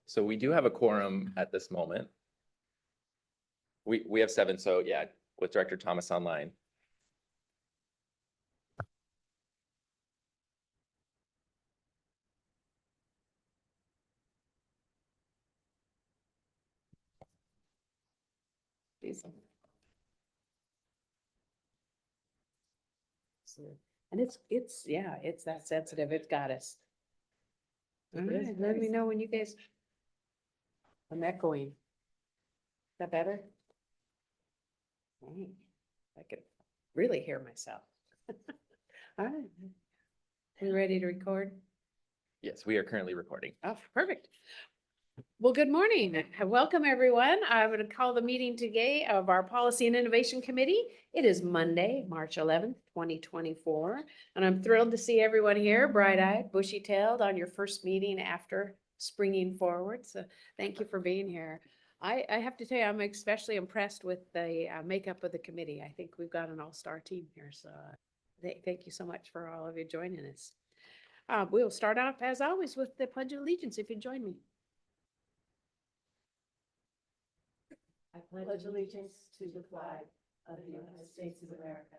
So we do have a quorum at this moment. We have 7, so yeah, with Director Thomas online. And it's that sensitive. It's got us. All right, let me know when you guys. I'm echoing. Is that better? All right. I can really hear myself. All right. We ready to record? Yes, we are currently recording. Oh, perfect. Well, good morning. Welcome, everyone. I'm going to call the meeting today of our Policy and Innovation Committee. It is Monday, March 11th, 2024, and I'm thrilled to see everyone here, bright-eyed, bushy-tailed on your first meeting after springing forward. So thank you for being here. I have to tell you, I'm especially impressed with the makeup of the committee. I think we've got an all-star team here. So thank you so much for all of you joining us. We'll start off, as always, with the Pledge of Allegiance, if you join me. I pledge allegiance to the flag of the United States of America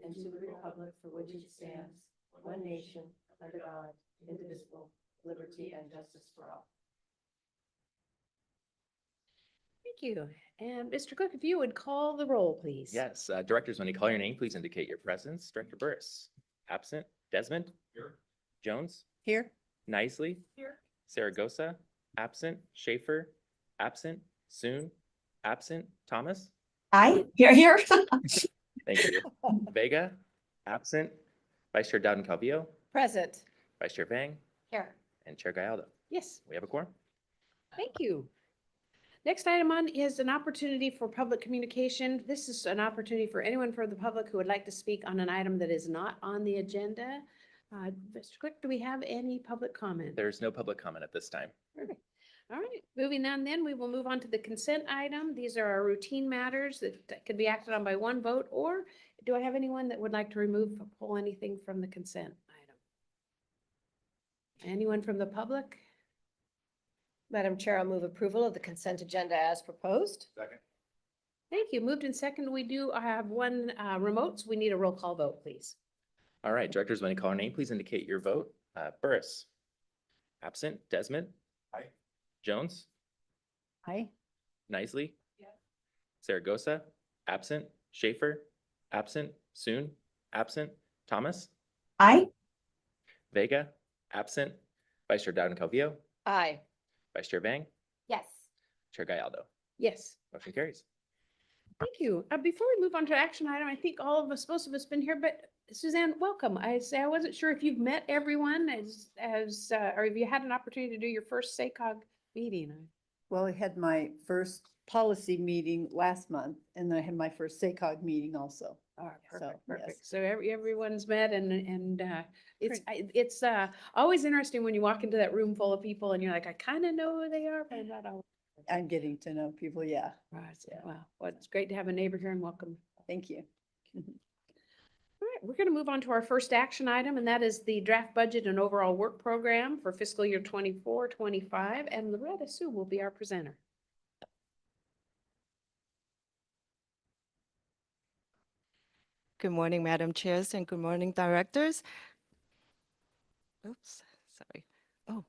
and to the republic for which it stands, one nation, under God, indivisible, liberty and justice for all. Thank you. And Mr. Cook, if you would call the roll, please. Yes, directors, when you call your name, please indicate your presence. Director Burris, absent. Desmond? Here. Jones? Here. Nicely? Here. Saragosa? Absent. Schaefer? Absent. Soon? Absent. Thomas? Aye, here. Thank you. Vega? Absent. Vice Chair Dowden Calvillo? Present. Vice Chair Vang? Here. And Chair Gallardo. Yes, We have a quorum. thank you. Next item on is an opportunity for public communication. This is an opportunity for anyone from the public who would like to speak on an item that is not on the agenda. Mr. Cook, do we have any public comment? There's no public comment at this time. Perfect. All right, moving on then, we will move on to the consent item. These are our routine matters that could be acted on by one vote, or do I have anyone that would like to pull anything from the consent item? Anyone from the public? Madam Chair, I'll move approval of the consent agenda as proposed. Second. Thank you. Moved in second. We do have one remote, so we need a roll call vote, please. All right, directors, when you call your name, please indicate your vote. Burris? Absent. Desmond? Aye. Jones? Aye. Nicely? Yes. Saragosa? Absent. Schaefer? Absent. Soon? Absent. Thomas? Aye. Vega? Absent. Vice Chair Dowden Calvillo? Aye. Vice Chair Vang? Yes. Chair Gallardo. Yes. Motion carries. Thank you. Before we move on to action item, I think all of us, most of us been here, but Suzanne, welcome. I wasn't sure if you've met everyone or if you had an opportunity to do your first SACOG meeting. Well, I had my first policy meeting last month, and then I had my first SACOG meeting also. Oh, So, perfect, perfect. yes. So everyone's met and it's always interesting when you walk into that room full of people and you're like, I kind of know who they are, but I'm not always. I'm getting to know people, yeah. Right. Yeah. Wow. Well, it's great to have a neighbor here and welcome. Thank you. All right, we're going to move on to our first action item, and that is the draft budget and overall work program for fiscal year 24-25. And Loretta Sue will be our presenter. Good morning, Madam Chairs, and good morning, directors. Oops, sorry. Oh,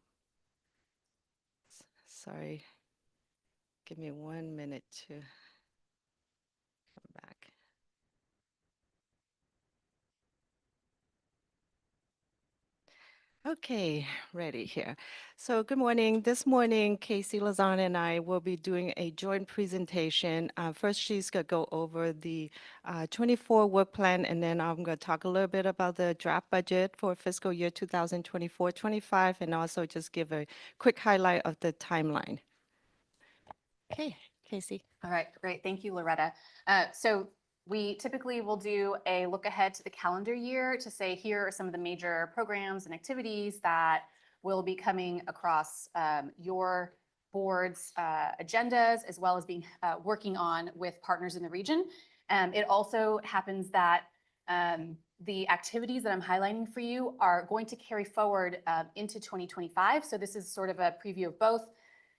sorry. Give me 1 minute to come back. Okay, ready here. So good morning. This morning, Casey Lazan and I will be doing a joint presentation. First, she's going to go over the 24 work plan, and then I'm going to talk a little bit about the draft budget for fiscal year 2024-25, and also just give a quick highlight of the timeline. Okay, Casey. All right, great. Thank you, Loretta. So we typically will do a look ahead to the calendar year to say, here are some of the major programs and activities that will be coming across your board's agendas, as well as being working on with partners in the region. It also happens that the activities that I'm highlighting for you are going to carry forward into 2025. So this is sort of a preview of both.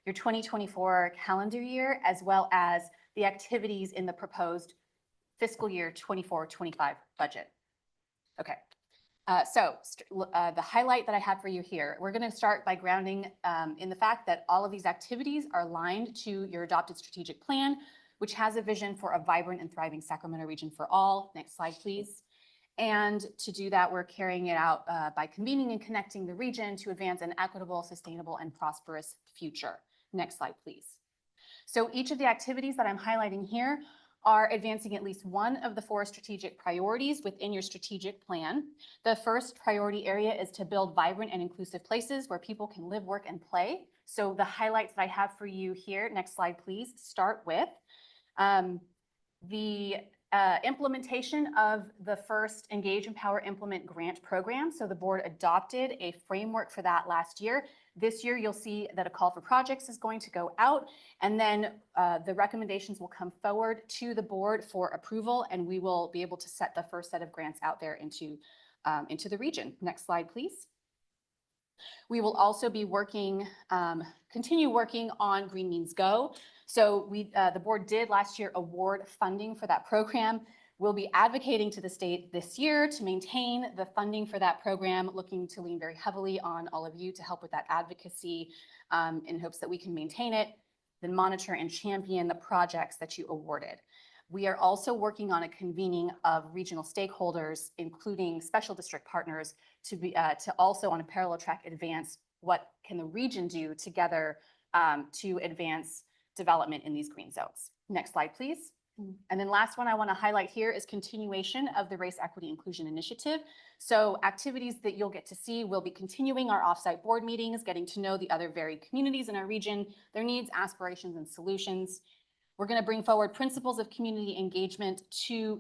your 2024 calendar year, as well as the activities in the proposed fiscal year 24-25 budget. Okay. The highlight that I have for you here, we're going to start by grounding in the fact that all of these activities are aligned to your adopted strategic plan, which has a vision for a vibrant and thriving Sacramento region for all. Next slide, please. And to do that, we're carrying it out by convening and connecting the region to advance an equitable, sustainable, and prosperous future. Next slide, please. So each of the activities that I'm highlighting here are advancing at least one of the 4 strategic priorities within your strategic plan. The first priority area is to build vibrant and inclusive places where people can live, work, and play. So the highlights that I have for you here, next slide, please, start with the implementation of the first Engage, Empower, Implement grant program. So the board adopted a framework for that last year. This year, you'll see that a call for projects is going to go out, and then the recommendations will come forward to the board for approval, and we will be able to set the first set of grants out there into the region. Next slide, please. We will also be working, continue working on Green Means Go. So the board did last year award funding for that program. We'll be advocating to the state this year to maintain the funding for that program, looking to lean very heavily on all of you to help with that advocacy in hopes that we can maintain it, then monitor and champion the projects that you awarded. We are also working on a convening of regional stakeholders, including special district partners, to also on a parallel track advance what can the region do together to advance development in these green zones. Next slide, please. And then last one I want to highlight here is continuation of the Race Equity Inclusion Initiative. So activities that you'll get to see will be continuing our offsite board meetings, getting to know the other varied communities in our region, their needs, aspirations, and solutions. We're going to bring forward principles of community engagement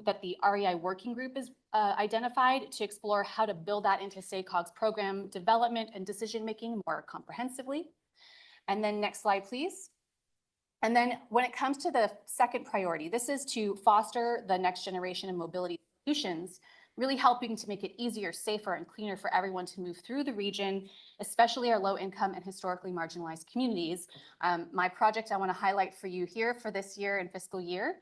that the REI working group is identified to explore how to build that into SACOG's program development and decision-making more comprehensively. And then next slide, please. And then when it comes to the second priority, this is to foster the next generation of mobility solutions, really helping to make it easier, safer, and cleaner for everyone to move through the region, especially our low-income and historically marginalized communities. My project I want to highlight for you here for this year and fiscal year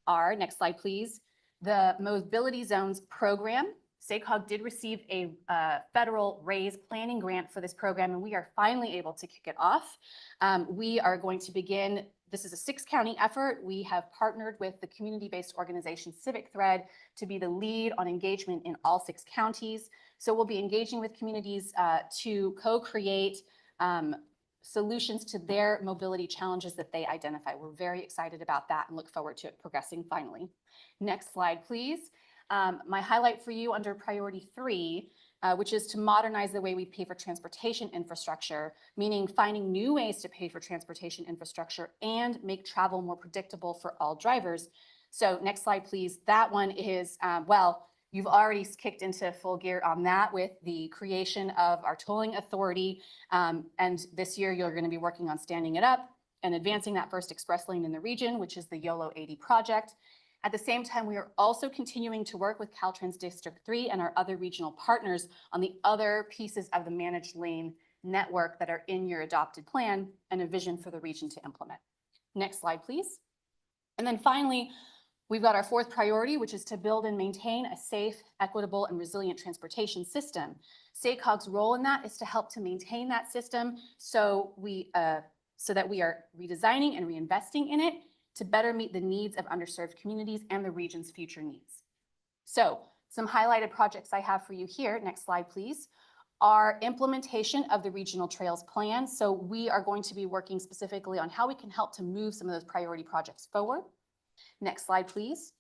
are, next slide, please, the Mobility Zones program. SACOG did receive a federal RAISE planning grant for this program, and we are finally able to kick it off. We are going to begin. This is a 6-county effort. We have partnered with the community-based organization Civic Thread to be the lead on engagement in all 6 counties. So we'll be engaging with communities to co-create solutions to their mobility challenges that they identify. We're very excited about that and look forward to it progressing finally. Next slide, please. My highlight for you under priority 3, which is to modernize the way we pay for transportation infrastructure, meaning finding new ways to pay for transportation infrastructure and make travel more predictable for all drivers. So next slide, please. That one is, well, you've already kicked into full gear on that with the creation of our tolling authority. And this year, you're going to be working on standing it up and advancing that first express lane in the region, which is the YOLO 80 project. At the same time, we are also continuing to work with Caltrans District 3 and our other regional partners on the other pieces of the managed lane network that are in your adopted plan and a vision for the region to implement. Next slide, please. And then finally, we've got our 4th priority, which is to build and maintain a safe, equitable, and resilient transportation system. SACOG's role in that is to help to maintain that system so that we are redesigning and reinvesting in it to better meet the needs of underserved communities and the region's future needs. So some highlighted projects I have for you here, next slide please, are implementation of the regional trails plan. So we are going to be working specifically on how we can help to move some of those priority projects forward. Next slide please.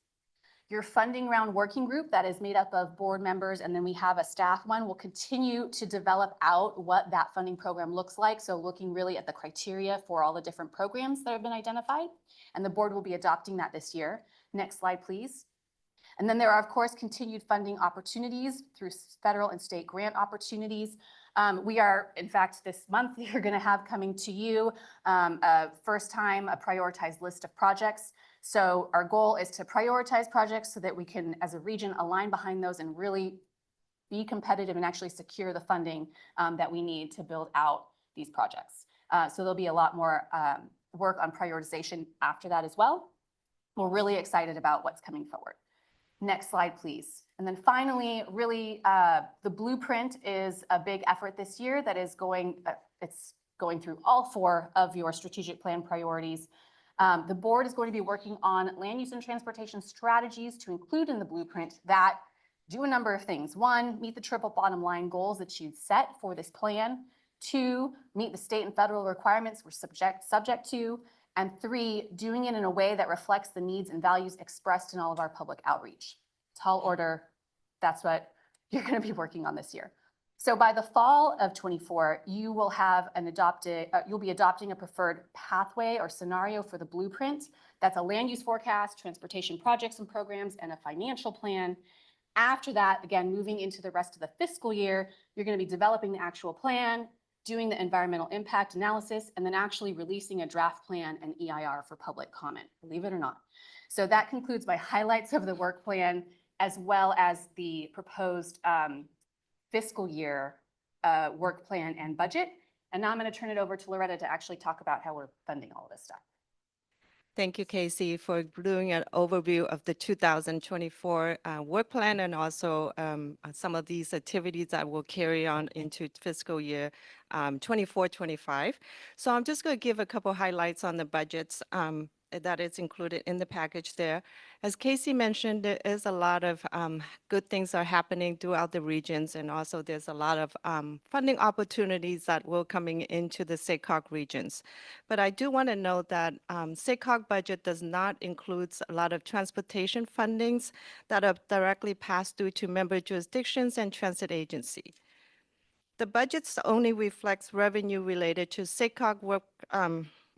Your funding round working group that is made up of board members, and then we have a staff one, will continue to develop out what that funding program looks like. So looking really at the criteria for all the different programs that have been identified, and the board will be adopting that this year. Next slide, please. And then there are, of course, continued funding opportunities through federal and state grant opportunities. We are, in fact, this month, you're going to have coming to you first time a prioritized list of projects. So our goal is to prioritize projects so that we can, as a region, align behind those and really be competitive and actually secure the funding that we need to build out these projects. So there'll be a lot more work on prioritization after that as well. We're really excited about what's coming forward. Next slide, please. And then finally, really, the blueprint is a big effort this year that is it's going through all 4 of your strategic plan priorities. The board is going to be working on land use and transportation strategies to include in the blueprint that do a number of things. 1, meet the triple bottom line goals that you'd set for this plan. 2, meet the state and federal requirements we're subject to. And 3, doing it in a way that reflects the needs and values expressed in all of our public outreach. Tall order, that's what you're going to be working on this year. So by the fall of 24, you will have you'll be adopting a preferred pathway or scenario for the blueprint. That's a land use forecast, transportation projects and programs, and a financial plan. After that, again, moving into the rest of the fiscal year, you're going to be developing the actual plan, doing the environmental impact analysis, and then actually releasing a draft plan and EIR for public comment, believe it or not. So that concludes my highlights of the work plan, as well as the proposed fiscal year work plan and budget. And now I'm going to turn it over to Loretta to actually talk about how we're funding all of this stuff. Thank you, Casey, for doing an overview of the 2024 work plan and also some of these activities that will carry on into fiscal year 24-25. So I'm just going to give a couple highlights on the budgets that is included in the package there. As Casey mentioned, there is a lot of good things are happening throughout the regions, and also there's a lot of funding opportunities that will coming into the SACOG regions. But I do want to note that SACOG budget does not include a lot of transportation fundings that are directly passed through to member jurisdictions and transit agency. The budgets only reflects revenue related to SACOG work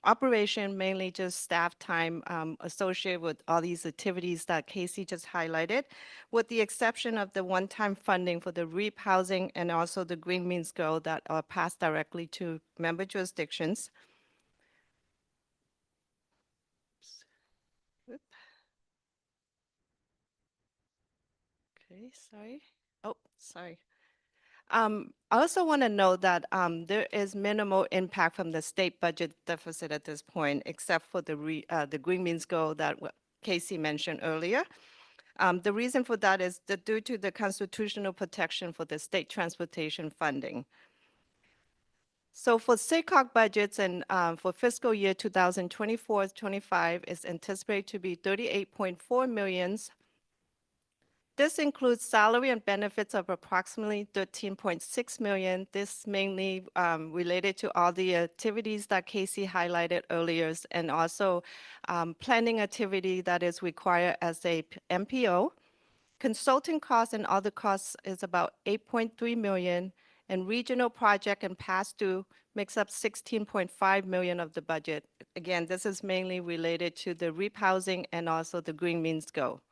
operation, mainly just staff time associated with all these activities that Casey just highlighted, with the exception of the one-time funding for the REAP housing and also the Green Means Go that are passed directly to member jurisdictions. Okay, sorry. Oh, sorry. I also want to note that there is minimal impact from the state budget deficit at this point, except for the Green Means Go that Casey mentioned earlier. The reason for that is that due to the constitutional protection for the state transportation funding. So for SACOG budgets and for fiscal year 2024-25 is anticipated to be 38.4 million. This includes salary and benefits of approximately 13.6 million. This mainly related to all the activities that Casey highlighted earlier, and also planning activity that is required as a MPO. Consulting costs and other costs is about 8.3 million, and regional project and pass-through makes up 16.5 million of the budget. Again, this is mainly related to the REAP housing and also the Green Means Go.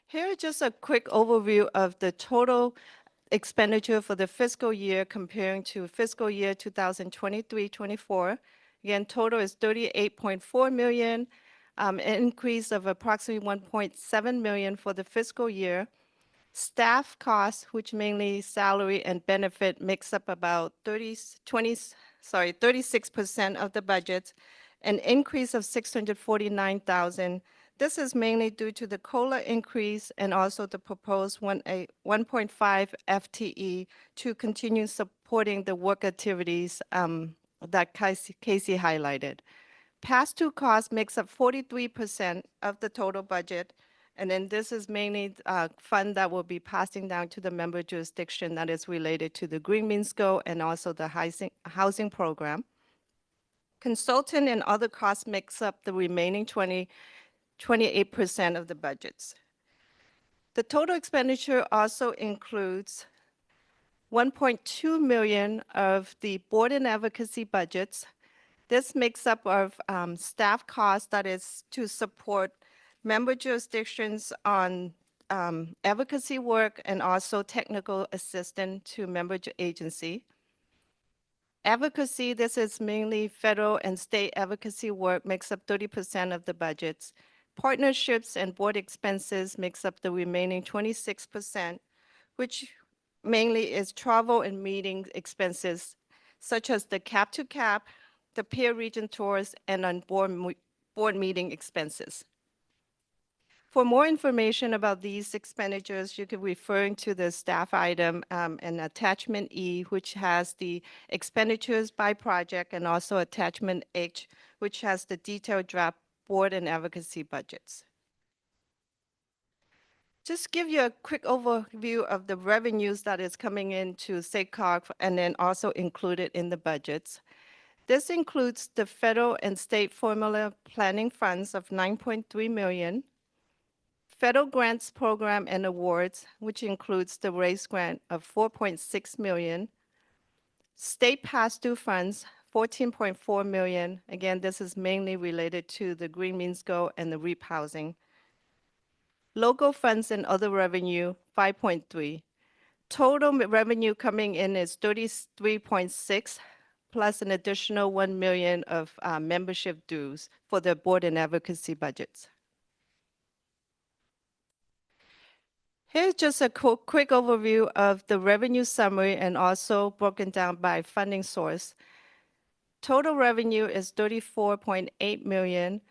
Here is just a quick overview of the total expenditure for the fiscal year comparing to fiscal year 2023-24. Again, total is 38.4 million, an increase of approximately 1.7 million for the fiscal year. Staff costs, which mainly salary and benefit, makes up about 36% of the budget, an increase of 649,000. This is mainly due to the COLA increase and also the proposed 1.5 FTE to continue supporting the work activities that Casey highlighted. Pass-through cost makes up 43% of the total budget, and then this is mainly a fund that will be passing down to the member jurisdiction that is related to the Green Means Go and also the housing program. Consultant and other costs makes up the remaining 28% of the budgets. The total expenditure also includes 1.2 million of the board and advocacy budgets. This makes up of staff costs that is to support member jurisdictions on advocacy work and also technical assistance to member agency. Advocacy, this is mainly federal and state advocacy work, makes up 30% of the budgets. Partnerships and board expenses makes up the remaining 26%, which mainly is travel and meeting expenses such as the cap to cap, the peer region tours, and on board meeting expenses. For more information about these expenditures, you can refer to the staff item and attachment E, which has the expenditures by project, and also attachment H, which has the detailed draft board and advocacy budgets. Just give you a quick overview of the revenues that is coming into SACOG and then also included in the budgets. This includes the federal and state formula planning funds of 9.3 million, federal grants program and awards, which includes the RACE grant of 4.6 million, state pass-through funds, 14.4 million. Again, this is mainly related to the Green Means Go and the REAP housing. Local funds and other revenue, 5.3. Total revenue coming in is 33.6, plus an additional 1 million of membership dues for the board and advocacy budgets. Here's just a quick overview of the revenue summary and also broken down by funding source. Total revenue is 34.8 million.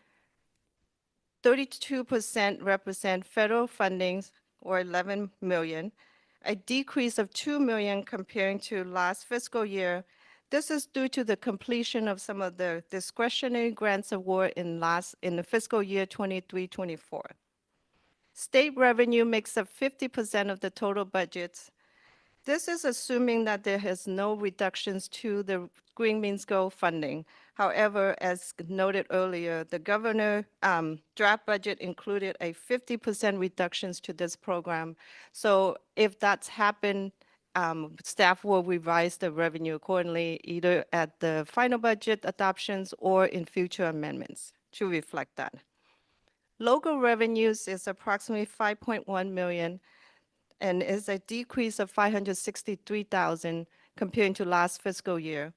32% represent federal fundings, or 11 million, a decrease of 2 million comparing to last fiscal year. This is due to the completion of some of the discretionary grants award in the fiscal year 23-24. State revenue makes up 50% of the total budgets. This is assuming that there is no reductions to the Green Means Go funding. However, as noted earlier, the governor draft budget included a 50% reductions to this program. So if that's happened, staff will revise the revenue accordingly, either at the final budget adoptions or in future amendments to reflect that. Local revenues is approximately 5.1 million and is a decrease of 563,000 comparing to last fiscal year.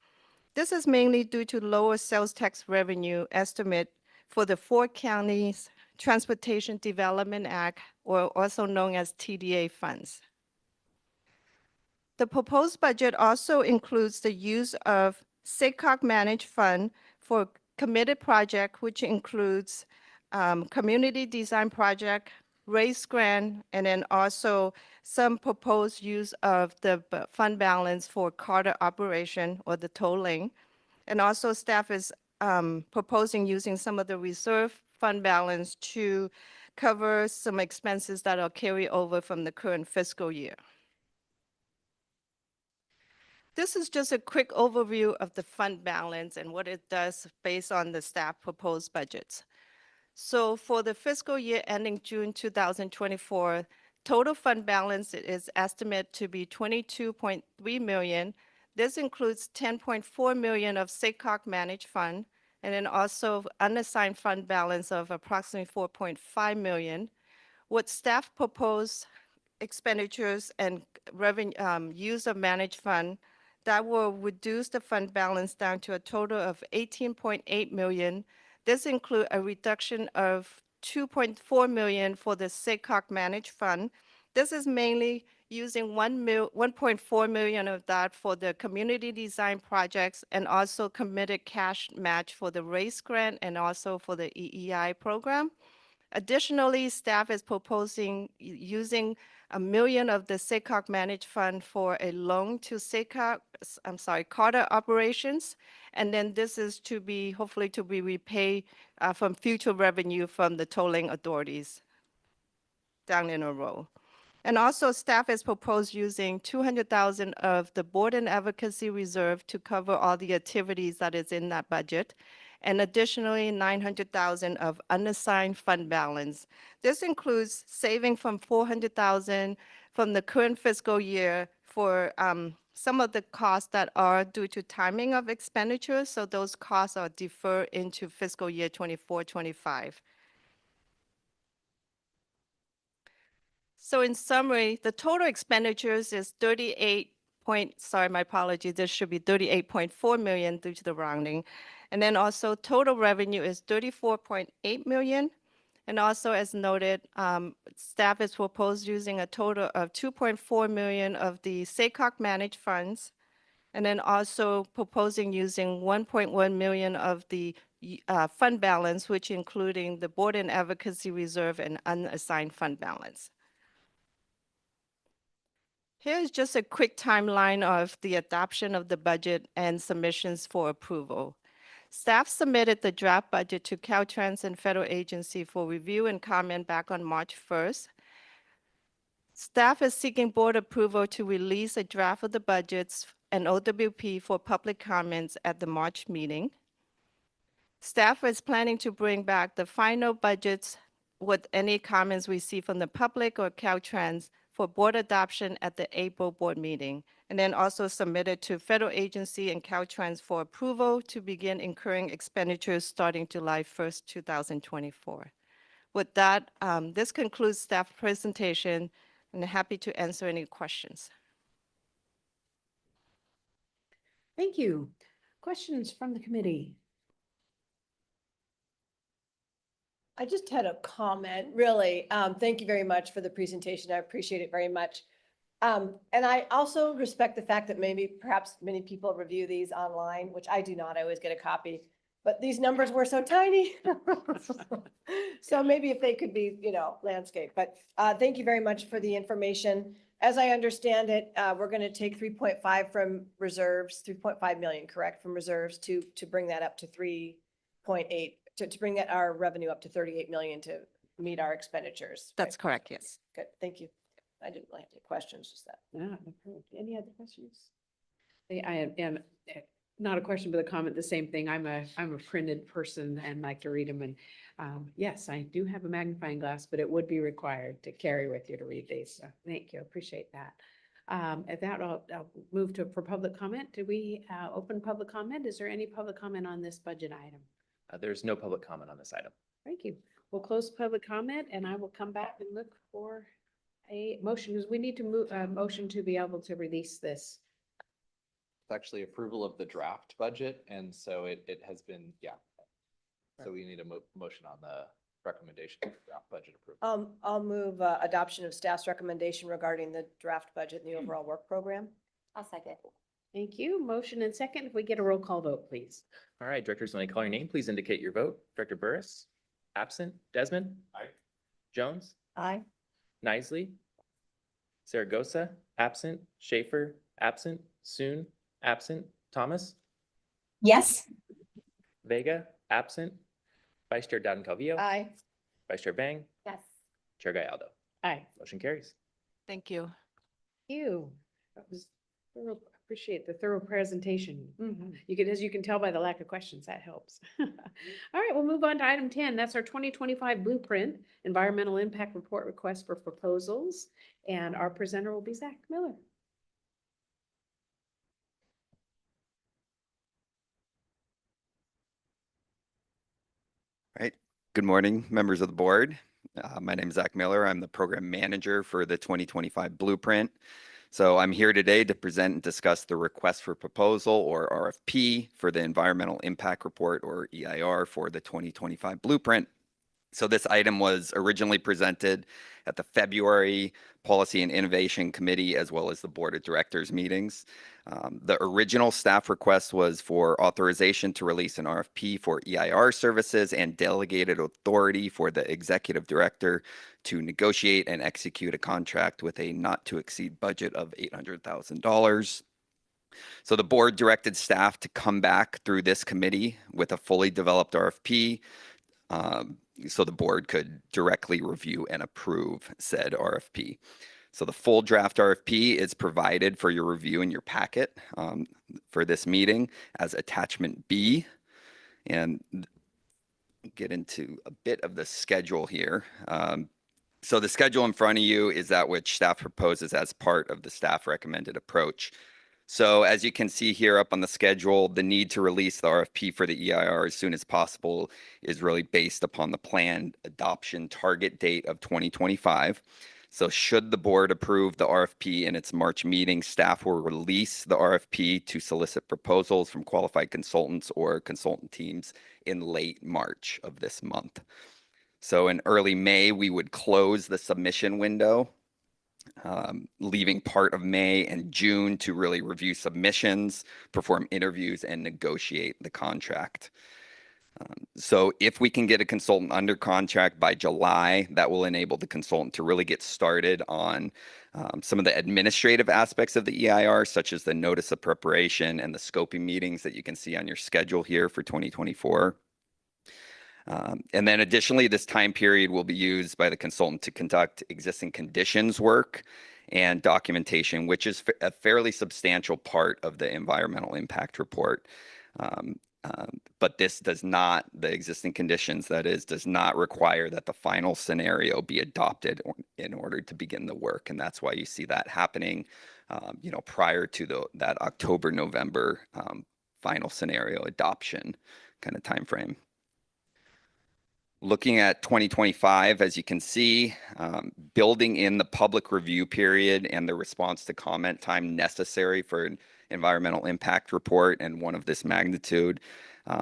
This is mainly due to lower sales tax revenue estimate for the 4 counties Transportation Development Act, or also known as TDA funds. The proposed budget also includes the use of SACOG managed fund for committed project, which includes community design project, RACE grant, and then also some proposed use of the fund balance for Carter operation or the tolling. And also staff is proposing using some of the reserve fund balance to cover some expenses that are carry over from the current fiscal year. This is just a quick overview of the fund balance and what it does based on the staff proposed budgets. So for the fiscal year ending June 2024, total fund balance is estimated to be 22.3 million. This includes 10.4 million of SACOG managed fund, and then also unassigned fund balance of approximately 4.5 million. What staff proposed expenditures and revenue use of managed fund, that will reduce the fund balance down to a total of 18.8 million. This includes a reduction of 2.4 million for the SACOG managed fund. This is mainly using 1.4 million of that for the community design projects and also committed cash match for the RACE grant and also for the EEI program. Additionally, staff is proposing using $1 million of the SACOG managed fund for a loan to Carter operations. And then this is to be, hopefully to be repaid from future revenue from the tolling authorities down in a row. And also staff is proposed using 200,000 of the board and advocacy reserve to cover all the activities that is in that budget. And additionally, 900,000 of unassigned fund balance. This includes saving from 400,000 from the current fiscal year for some of the costs that are due to timing of expenditures. So those costs are deferred into fiscal year 24-25. So in summary, the total expenditures is 38.4 million due to the rounding. And then also total revenue is 34.8 million. And also as noted, staff is proposed using a total of 2.4 million of the SACOG managed funds, And then also proposing using 1.1 million of the fund balance, which including the Board and Advocacy Reserve and unassigned fund balance. Here's just a quick timeline of the adoption of the budget and submissions for approval. Staff submitted the draft budget to Caltrans and federal agency for review and comment back on March 1st. Staff is seeking board approval to release a draft of the budgets and OWP for public comments at the March meeting. Staff is planning to bring back the final budgets with any comments received from the public or Caltrans for board adoption at the April board meeting, and then also submitted to federal agency and Caltrans for approval to begin incurring expenditures starting July 1st, 2024. With that, this concludes staff presentation, and happy to answer any questions. Thank you. Questions from the committee? I just had a comment, really. Thank you very much for the presentation. I appreciate it very much. And I also respect the fact that perhaps many people review these online, which I do not. I always get a copy. But these numbers were so tiny. So maybe if they could be, landscape. But thank you very much for the information. As I understand it, we're going to take 3.5 from reserves, 3.5 million, correct, from reserves to bring that up to 3.8. To bring our revenue up to 38 million to meet our expenditures. That's correct, yes. Good, thank you. I didn't really have any questions, just that. Any other questions? I am not a question, but a comment, the same thing. I'm a printed person and like to read them. And yes, I do have a magnifying glass, but it would be required to carry with you to read these. So thank you, appreciate that. At that, I'll move for public comment. Did we open public comment? Is there any public comment on this budget item? There's no public comment on this item. Thank you. We'll close public comment and I will come back and look for a motion because we need to move a motion to be able to release this. It's actually approval of the draft budget, and so it has been, yeah. So we need a motion on the recommendation of draft budget approval. I'll move adoption of staff's recommendation regarding the draft budget and the overall work program. I'll second. Thank you. Motion and second. If we get a roll call vote, please. All right, directors, when I call your name, please indicate your vote. Director Burris, absent. Desmond? Aye. Jones? Aye. Nisley? Zaragoza, absent. Schaefer, absent. Soon, absent. Thomas? Yes. Vega, absent. Vice Chair Dowden Calvillo? Aye. Vice Chair Bang? Yes. Chair Gallardo? Aye. Motion carries. Thank you. Thank you. That was thorough. Appreciate the thorough presentation. As you can tell by the lack of questions, that helps. All right, we'll move on to item 10. That's our 2025 blueprint, environmental impact report request for proposals. And our presenter will be Zach Miller. Right. Good morning, members of the board. My name is Zach Miller. I'm the program manager for the 2025 Blueprint. So I'm here today to present and discuss the request for proposal, or RFP, for the Environmental Impact Report, or EIR, for the 2025 Blueprint. So this item was originally presented at the February Policy and Innovation Committee, as well as the Board of Directors meetings. The original staff request was for authorization to release an RFP for EIR services and delegated authority for the executive director to negotiate and execute a contract with a not to exceed budget of $800,000. So the board directed staff to come back through this committee with a fully developed RFP, so the board could directly review and approve said RFP. So the full draft RFP is provided for your review in your packet for this meeting as attachment B. And get into a bit of the schedule here. So the schedule in front of you is that which staff proposes as part of the staff recommended approach. So as you can see here up on the schedule, the need to release the RFP for the EIR as soon as possible is really based upon the planned adoption target date of 2025. So should the board approve the RFP in its March meeting, staff will release the RFP to solicit proposals from qualified consultants or consultant teams in late March of this month. So in early May, we would close the submission window leaving part of May and June to really review submissions, perform interviews, and negotiate the contract. So if we can get a consultant under contract by July, that will enable the consultant to really get started on some of the administrative aspects of the EIR, such as the notice of preparation and the scoping meetings that you can see on your schedule here for 2024. And then additionally, this time period will be used by the consultant to conduct existing conditions work and documentation, which is a fairly substantial part of the environmental impact report. But this does not, the existing conditions, that is, does not require that the final scenario be adopted in order to begin the work. And that's why you see that happening, prior to that October, November final scenario adoption kind of timeframe. Looking at 2025, as you can see, building in the public review period and the response to comment time necessary for an environmental impact report and one of this magnitude,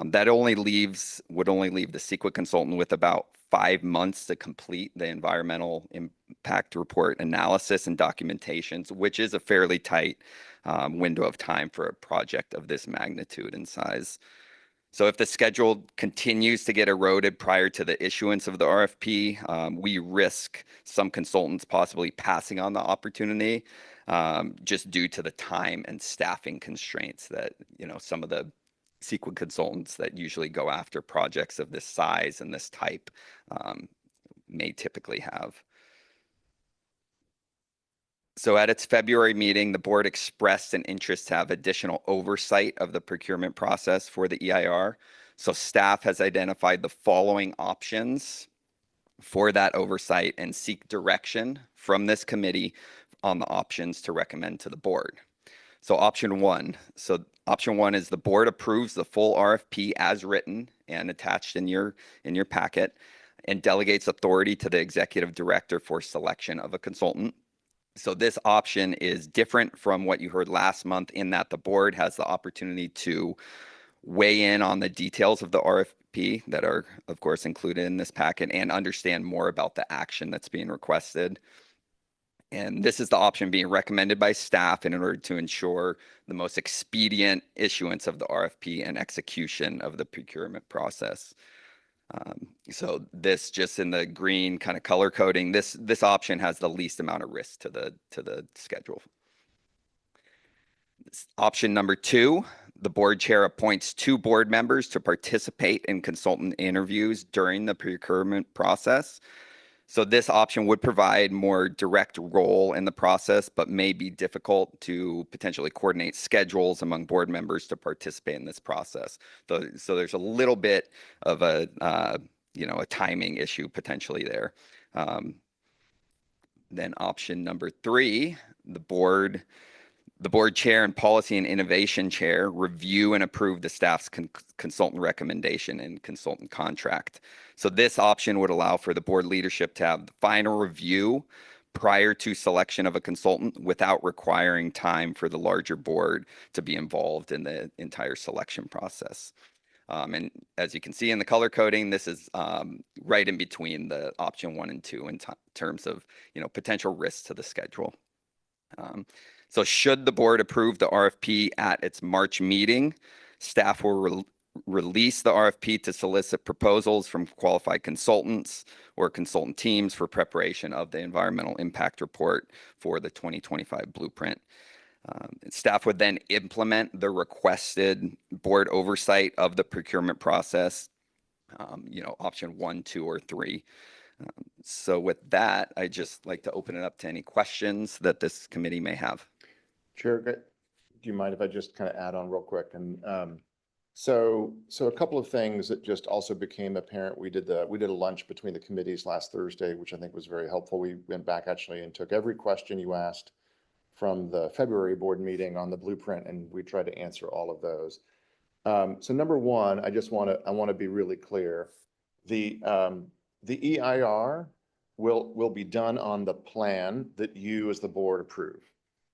that would only leave the CEQA consultant with about 5 months to complete the environmental impact report analysis and documentations, which is a fairly tight window of time for a project of this magnitude and size. So if the schedule continues to get eroded prior to the issuance of the RFP, we risk some consultants possibly passing on the opportunity just due to the time and staffing constraints that, some of the CEQA consultants that usually go after projects of this size and this type may typically have. So at its February meeting, the board expressed an interest to have additional oversight of the procurement process for the EIR. So staff has identified the following options for that oversight and seek direction from this committee on the options to recommend to the board. So option one is the board approves the full RFP as written and attached in your packet and delegates authority to the executive director for selection of a consultant. So this option is different from what you heard last month in that the board has the opportunity to weigh in on the details of the RFP that are, of course, included in this packet and understand more about the action that's being requested. And this is the option being recommended by staff in order to ensure the most expedient issuance of the RFP and execution of the procurement process. So this, just in the green kind of color coding, this option has the least amount of risk to the schedule. Option number 2, the board chair appoints 2 board members to participate in consultant interviews during the procurement process. So this option would provide more direct role in the process, but may be difficult to potentially coordinate schedules among board members to participate in this process. So there's a little bit of a timing issue potentially there. Then option number 3, the board chair and policy and innovation chair review and approve the staff's consultant recommendation and consultant contract. So this option would allow for the board leadership to have the final review prior to selection of a consultant without requiring time for the larger board to be involved in the entire selection process. And as you can see in the color coding, this is right in between the option 1 and 2 in terms of potential risks to the schedule. So should the board approve the RFP at its March meeting, staff will release the RFP to solicit proposals from qualified consultants or consultant teams for preparation of the environmental impact report for the 2025 blueprint. Staff would then implement the requested board oversight of the procurement process, option 1, 2, or 3. So with that, I'd just like to open it up to any questions that this committee may have. Chair, do you mind if I just kind of add on real quick? And so a couple of things that just also became apparent. We did a lunch between the committees last Thursday, which I think was very helpful. We went back actually and took every question you asked from the February board meeting on the blueprint, and we tried to answer all of those. So number one, I want to be really clear. The EIR will be done on the plan that you as the board approve,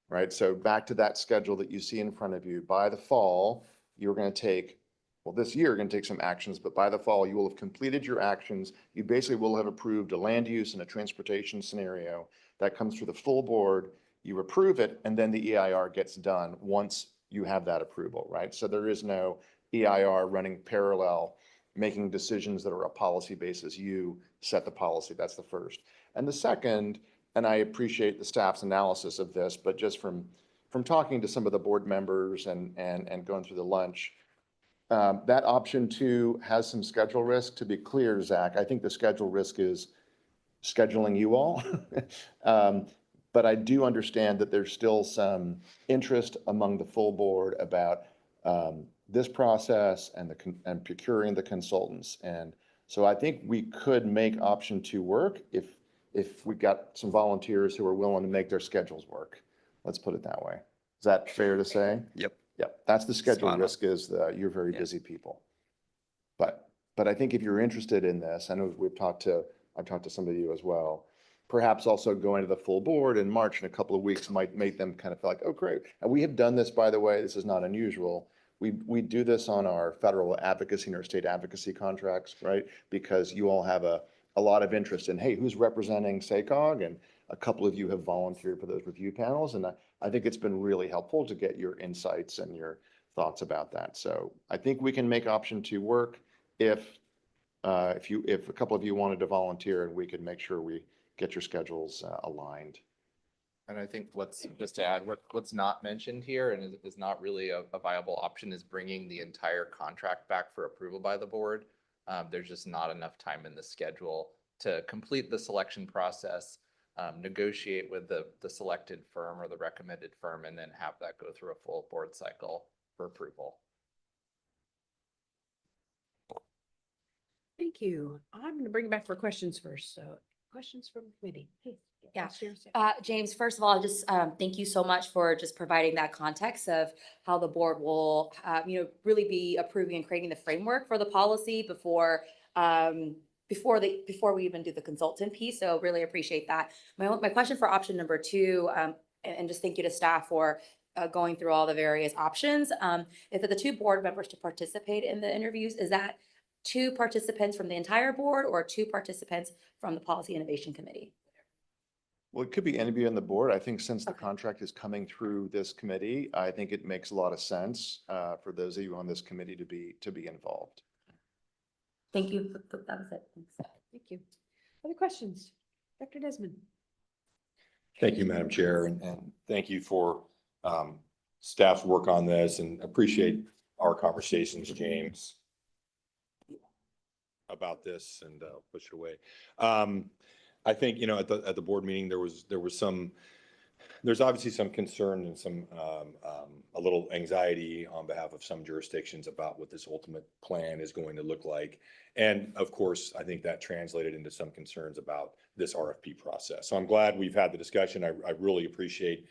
right? So back to that schedule that you see in front of you. By the fall, you're going to take Well, this year, you're going to take some actions, but by the fall, you will have completed your actions. You basically will have approved a land use and a transportation scenario that comes through the full board. You approve it, and then the EIR gets done once you have that approval, right? So there is no EIR running parallel, making decisions that are a policy basis. You set the policy. That's the first. And the second, and I appreciate the staff's analysis of this, but just from talking to some of the board members and going through the lunch, that option 2 has some schedule risk. To be clear, Zach, I think the schedule risk is scheduling you all. But I do understand that there's still some interest among the full board about this process and and procuring the consultants. And so I think we could make option 2 work if we got some volunteers who are willing to make their schedules work. Let's put it that way. Is that fair to say? Yep. Yep, that's the schedule Spot on. risk is you're very Yeah. busy people. But I think if you're interested in this, I know I've talked to some of you as well. Perhaps also going to the full board in March in a couple of weeks might make them kind of feel like, oh, great. And we have done this, by the way, this is not unusual. We do this on our federal advocacy and our state advocacy contracts, right? Because you all have a lot of interest in, hey, who's representing SACOG? And a couple of you have volunteered for those review panels. And I think it's been really helpful to get your insights and your thoughts about that. So I think we can make option 2 work if a couple of you wanted to volunteer, and we could make sure we get your schedules aligned. And I think just to add, what's not mentioned here and is not really a viable option is bringing the entire contract back for approval by the board. There's just not enough time in the schedule to complete the selection process, negotiate with the selected firm or the recommended firm, and then have that go through a full board cycle for approval. Thank you. I'm going to bring it back for questions first. So questions from the committee. Hey, Yeah. Vice Chair Sapp. James, first of all, just thank you so much for just providing that context of how the board will, really be approving and creating the framework for the policy before we even do the consultant piece. So really appreciate that. My question for option number 2, and just thank you to staff for going through all the various options, is that the 2 board members to participate in the interviews, is that 2 participants from the entire board or 2 participants from the Policy Innovation Committee? Well, it could be anybody on the board. I think since the Okay. contract is coming through this committee, I think it makes a lot of sense for those of you on this committee to be involved. Thank you. That was it. Thanks. Thank you. Other questions? Dr. Desmond? Thank you, Madam Chair, and thank you for staff's work on this, and appreciate our conversations, James, about this, and push it away. I think, at the board meeting, there's obviously some concern and some a little anxiety on behalf of some jurisdictions about what this ultimate plan is going to look like. And of course, I think that translated into some concerns about this RFP process. So I'm glad we've had the discussion. I really appreciate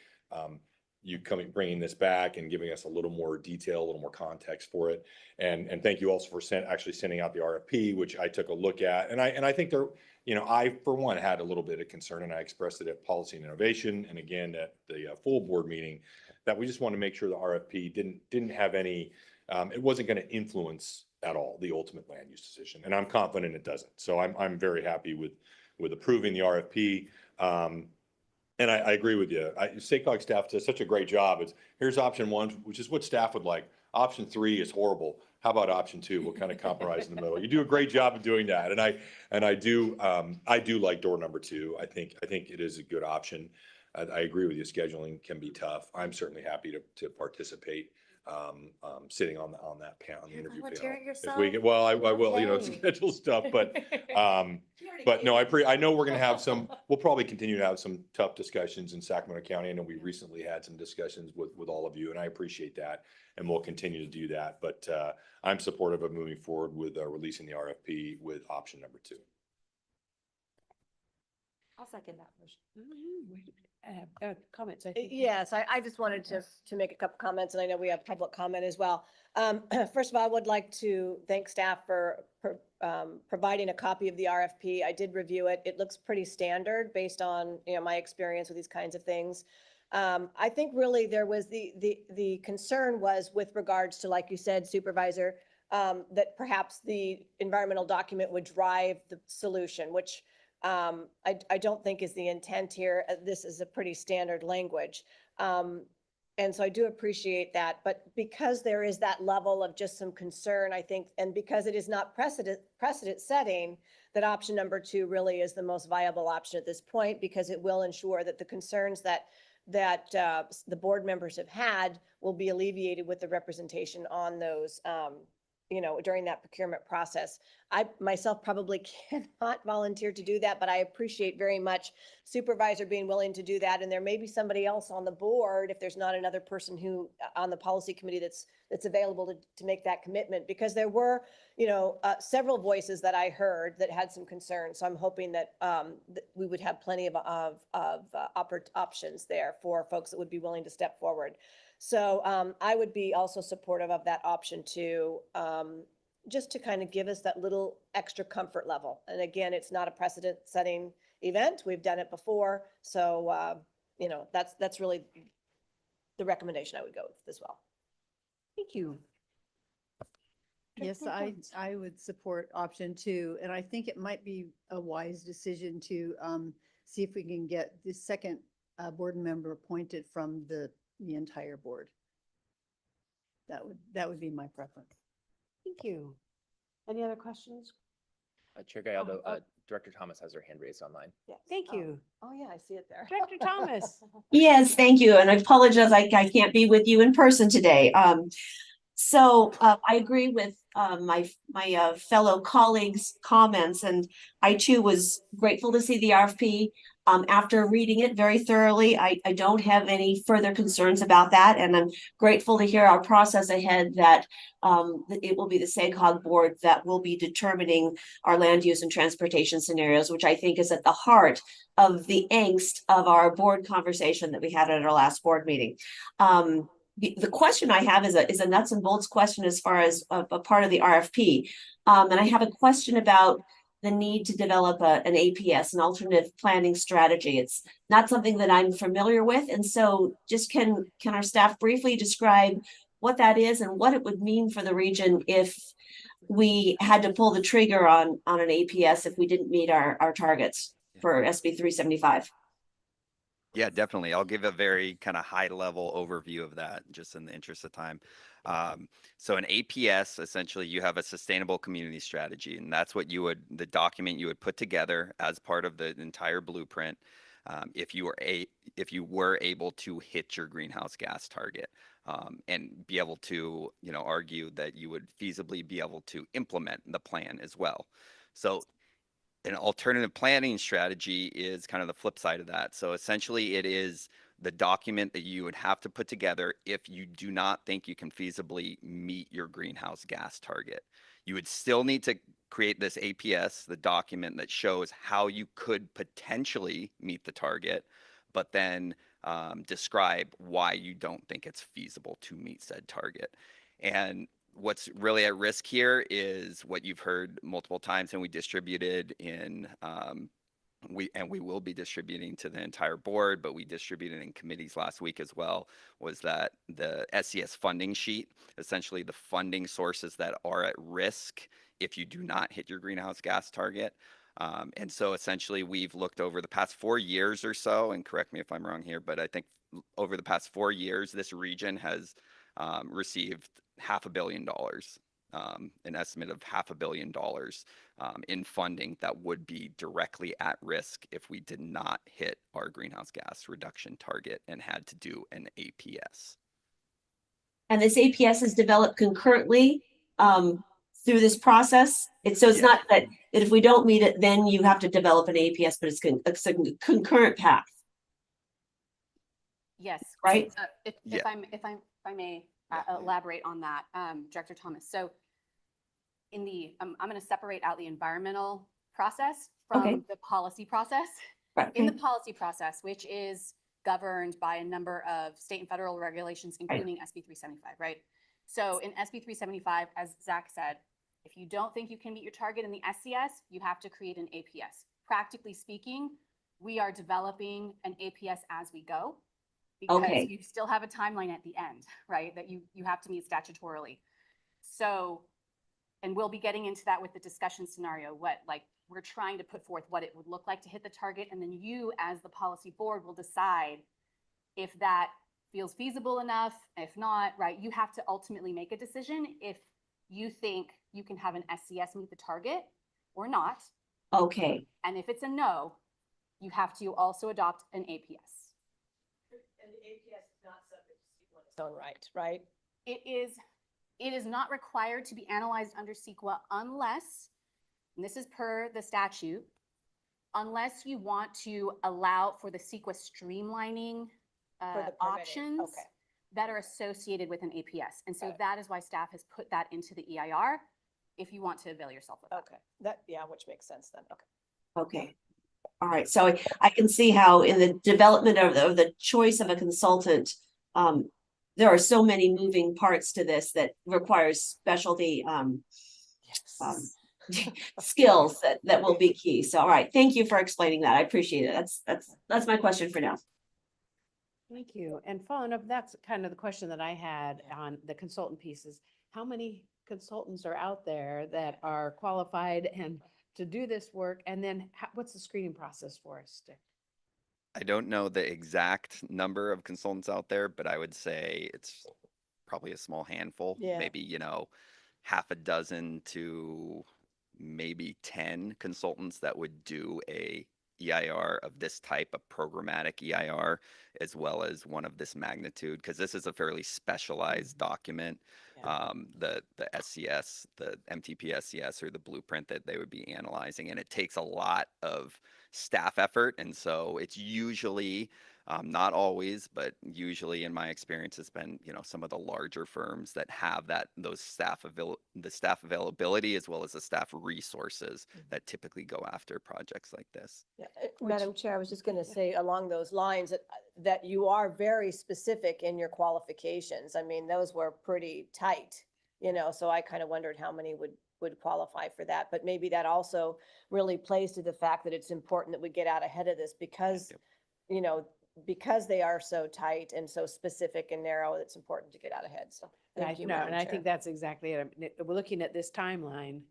you bringing this back and giving us a little more detail, a little more context for it. And thank you also for actually sending out the RFP, which I took a look at. And I think I, for one, had a little bit of concern, and I expressed it at Policy and Innovation, and again at the full board meeting, that we just want to make sure the RFP didn't have any, it wasn't going to influence at all the ultimate land use decision. And I'm confident it doesn't. So I'm very happy with approving the RFP. And I agree with you. SACOG staff does such a great job. Here's option 1, which is what staff would like. Option 3 is horrible. How about option 2? We'll kind of compromise in the middle. You do a great job of doing that. And I do like door number 2. I think it is a good option. I agree with you. Scheduling can be tough. I'm certainly happy to participate, sitting on that panel, the interview panel. Well, I will, schedule stuff, but no, I know we're going to have we'll probably continue to have some tough discussions in Sacramento County. I know we recently had some discussions with all of you, and I appreciate that, and we'll continue to do that. But I'm supportive of moving forward with releasing the RFP with option number 2. I'll second that motion. Comments, I think. Yes, I just wanted to make a couple comments, and I know we have public comment as well. First of all, I would like to thank staff for providing a copy of the RFP. I did review it. It looks pretty standard based on, my experience with these kinds of things. I think really there was the concern was with regards to, like you said, Supervisor, that perhaps the environmental document would drive the solution, which I don't think is the intent here. This is a pretty standard language. And so I do appreciate that, but because there is that level of just some concern, I think, and because it is not precedent setting, that option number 2 really is the most viable option at this point, because it will ensure that the concerns that the board members have had will be alleviated with the representation on those, during that procurement process. I myself probably cannot volunteer to do that, but I appreciate very much Supervisor being willing to do that. And there may be somebody else on the board, if there's not another person who on the policy committee that's available to make that commitment, because there were, several voices that I heard that had some concerns. So I'm hoping that we would have plenty of options there for folks that would be willing to step forward. So I would be also supportive of that option 2, just to kind of give us that little extra comfort level. And again, it's not a precedent setting event. We've done it before. So, that's really the recommendation I would go with as well. Thank you. Yes, Director Jones. I would support option 2, and I think it might be a wise decision to see if we can get the second board member appointed from the entire board. That would be my preference. Thank you. Any other questions? Chair Gallardo, oh. Director Thomas has her hand raised online. Yes. Thank you. Oh, yeah, I see it there. Director Thomas. Yes, thank you. And I apologize, I can't be with you in person today. So I agree with my fellow colleagues' comments, and I too was grateful to see the RFP. After reading it very thoroughly, I don't have any further concerns about that, and I'm grateful to hear our process ahead that it will be the SAGHOG board that will be determining our land use and transportation scenarios, which I think is at the heart of the angst of our board conversation that we had at our last board meeting. The question I have is a nuts and bolts question as far as a part of the RFP. And I have a question about the need to develop an APS, an alternative planning strategy. It's not something that I'm familiar with. And so just can our staff briefly describe what that is and what it would mean for the region if we had to pull the trigger on an APS if we didn't meet our targets for SB 375? Yeah, definitely. I'll give a very kind of high level overview of that just in the interest of time. So an APS, essentially you have a sustainable community strategy, and that's what the document you would put together as part of the entire blueprint. If you were able to hit your greenhouse gas target, and be able to, argue that you would feasibly be able to implement the plan as well. So an alternative planning strategy is kind of the flip side of that. So essentially it is the document that you would have to put together if you do not think you can feasibly meet your greenhouse gas target. You would still need to create this APS, the document that shows how you could potentially meet the target, but then describe why you don't think it's feasible to meet said target. And what's really at risk here is what you've heard multiple times, and we distributed in we will be distributing to the entire board, but we distributed in committees last week as well, was that the SES funding sheet, essentially the funding sources that are at risk if you do not hit your greenhouse gas target. And so essentially we've looked over the past 4 years or so, and correct me if I'm wrong here, but I think over the past 4 years, this region has received $500 million, an estimate of $500 million in funding that would be directly at risk if we did not hit our greenhouse gas reduction target and had to do an APS. And this APS is developed concurrently through this process. It's not that if we don't meet it, then you have to develop an APS, but it's a concurrent path. Yes. Right? If I may elaborate on that, Director Thomas. So I'm going to separate out the environmental process from the policy process. Right. In the policy process, which is governed by a number of state and federal regulations, including SB 375, right? So in SB 375, as Zach said, if you don't think you can meet your target in the SCS, you have to create an APS. Practically speaking, we are developing an APS as we go, because you still have a timeline at the end, right? That you have to meet statutorily. So and we'll be getting into that with the discussion scenario, we're trying to put forth what it would look like to hit the target. And then you, as the policy board, will decide if that feels feasible enough. If not, right, you have to ultimately make a decision if you think you can have an SCS meet the target or not. Okay, And if it's a no, you have to also adopt an APS. And the APS is not subject to CEQA in its own right, right? It is not required to be analyzed under CEQA unless, and this is per the statute, unless you want to allow for the CEQA streamlining For the permitting, options okay. that are associated with an APS. And so Got it. that is why staff has put that into the EIR if you want to avail yourself of that. Okay, yeah, which makes sense then, okay. okay. All right, so I can see how in the development of the choice of a consultant, there are so many moving parts to this that requires specialty, skills that will be key. So, all right, thank you for explaining that. I appreciate it. That's my question for now. Thank you. And following up, that's kind of the question that I had on the consultant pieces. How many consultants are out there that are qualified and to do this work? And then what's the screening process for us? I don't know the exact number of consultants out there, but I would say it's probably a small handful. Yeah. Maybe, half a dozen to maybe 10 consultants that would do a EIR of this type of programmatic EIR, as well as one of this magnitude, because this is a fairly specialized document. Yeah. The SCS, the MTP SCS, or the blueprint that they would be analyzing, and it takes a lot of staff effort. And so it's usually, not always, but usually in my experience, it's been, some of the larger firms that have the staff availability as well as the staff resources that typically go after projects like this. Yeah, Madam Chair, I was just gonna say along those lines that you are very specific in your qualifications. I mean, those were pretty tight, so I kind of wondered how many would qualify for that. But maybe that also really plays to the fact that it's important that we get out ahead of this because, because they are so tight and so specific and narrow, it's important to get out ahead. So thank you, Madam And I Chair. think that's exactly it. I mean, we're looking at this timeline,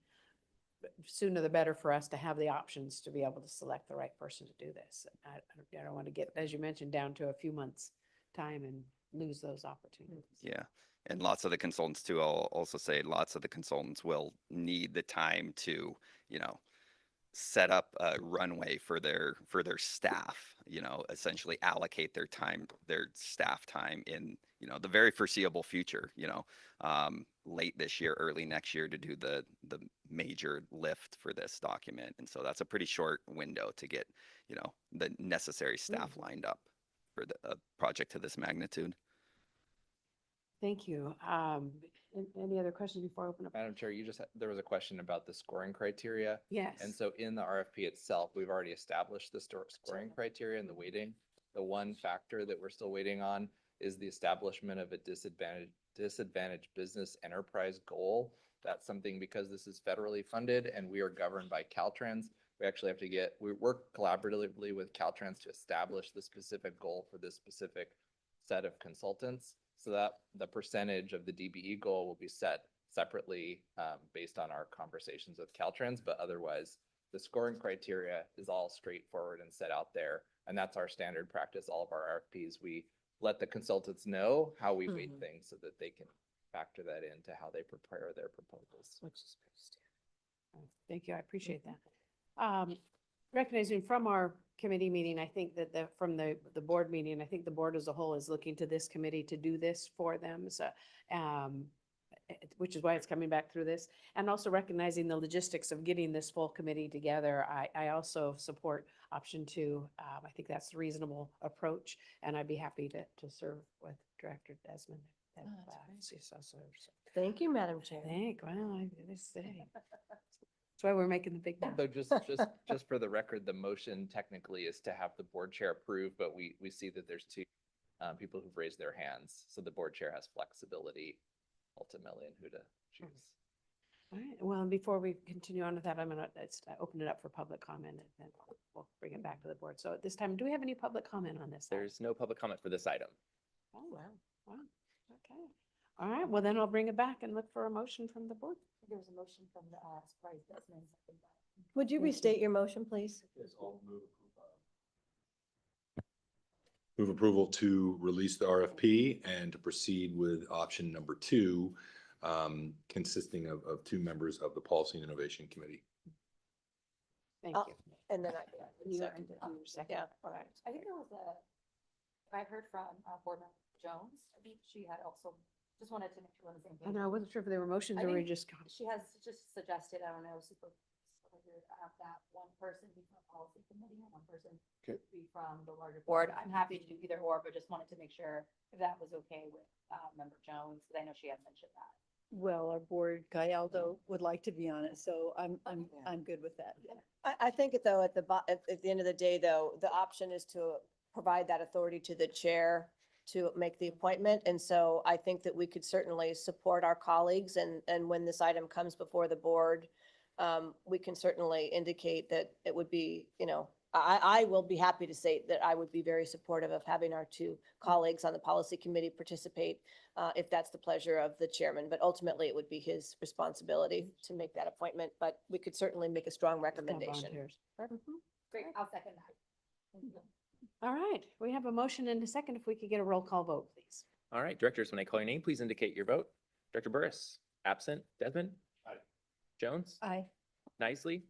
sooner the better for us to have the options to be able to select the right person to do this. I don't want to get, as you mentioned, down to a few months' time and lose those opportunities. Yeah. And lots of the consultants too, I'll also say lots of the consultants will need the time to, set up a runway for their staff, essentially allocate their time, their staff time in, the very foreseeable future, late this year, early next year to do the major lift for this document. And so that's a pretty short window to get, the necessary staff lined up for a project to this magnitude. Thank you. Any other questions before I open up? Madam Chair, there was a question about the scoring criteria. Yes. And so in the RFP itself, we've already established the scoring criteria and the weighting. The one factor that we're still waiting on is the establishment of a disadvantaged business enterprise goal. That's something, because this is federally funded and we are governed by Caltrans, we actually have to we work collaboratively with Caltrans to establish the specific goal for this specific set of consultants, so that the percentage of the DBE goal will be set separately based on our conversations with Caltrans, but otherwise the scoring criteria is all straightforward and set out there. And that's our standard practice. All of our RFPs, we let the consultants know how we weight things so that they can factor that into how they prepare their proposals. Which is pretty standard. Thank you. I appreciate that. Recognizing from our committee meeting, I think that from the board meeting, I think the board as a whole is looking to this committee to do this for them. So, which is why it's coming back through this, and also recognizing the logistics of getting this full committee together. I also support option 2. I think that's a reasonable approach, and I'd be happy to serve with Director Desmond. Thank you, Madam Chair. That's why we're making the big. So just for the record, the motion technically is to have the board chair approve, but we see that there's 2 people who've raised their hands. So the board chair has flexibility ultimately in who to choose. All right. Well, and before we continue on with that, I'm going to open it up for public comment, and then we'll bring it back to the board. So at this time, do we have any public comment on this? There's no public comment for this item. Oh, wow. Wow. Okay. All right, well then I'll bring it back and look for a motion from the board. There was a motion from the, Supervisor Desmond. Would you restate your motion, please? Move approval to release the RFP and to proceed with option number 2, consisting of 2 members of the Policy and Innovation Committee. Thank Oh, you. And then You second. and your second. Yeah, all right. I think there was I heard from Board Member Jones, I think she had also, just wanted to make sure we're on the same I page. know, I wasn't sure if there were motions I or we think just. She has just suggested, I don't know, that one person be from the policy committee and one person Okay. be from the larger board. I'm happy to do either or, but just wanted to make sure if that was okay with Member Jones, because I know she had mentioned that. Well, our board, Gallardo would like to be on it, so I'm good with that. I think though, at the end of the day, though, the option is to provide that authority to the chair to make the appointment. And so I think that we could certainly support our colleagues and when this item comes before the board, we can certainly indicate that it would be, I will be happy to say that I would be very supportive of having our 2 colleagues on the policy committee participate, if that's the pleasure of the chairman. But ultimately, it would be his responsibility to make that appointment, but we could certainly make a strong recommendation. Volunteers. Great, I'll second that. All right, we have a motion and a second. If we could get a roll call vote, please. All right, directors, when I call your name, please indicate your vote. Director Burris, absent. Desmond? Aye. Jones? Aye. Nicely?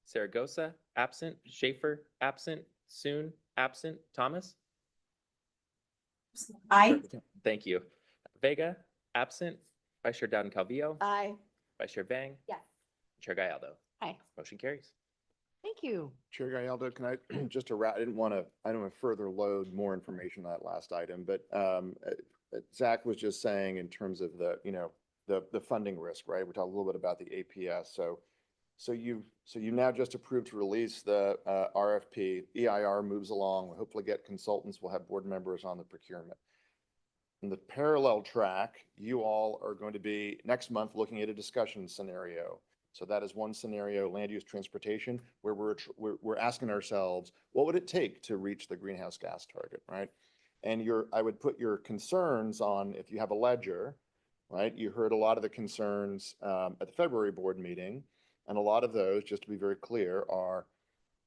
Zaragoza, absent. Schaefer, absent. Soon, absent. Thomas? Aye. Thank you. Vega, absent. Vice Chair Dowden Calvillo. Aye. Vice Chair Bang. Yes. Chair Gallardo. Aye. Motion carries. Thank you. Chair Gallardo, can I, just to I don't want to further load more information on that last item, but Zach was just saying in terms of the funding risk, right? We talked a little bit about the APS. So you now just approved to release the RFP. EIR moves along. We'll hopefully get consultants. We'll have board members on the procurement. In the parallel track, you all are going to be next month looking at a discussion scenario. So that is one scenario, land use transportation, where we're asking ourselves, what would it take to reach the greenhouse gas target, right? And I would put your concerns on, if you have a ledger, right? You heard a lot of the concerns at the February board meeting, and a lot of those, just to be very clear, are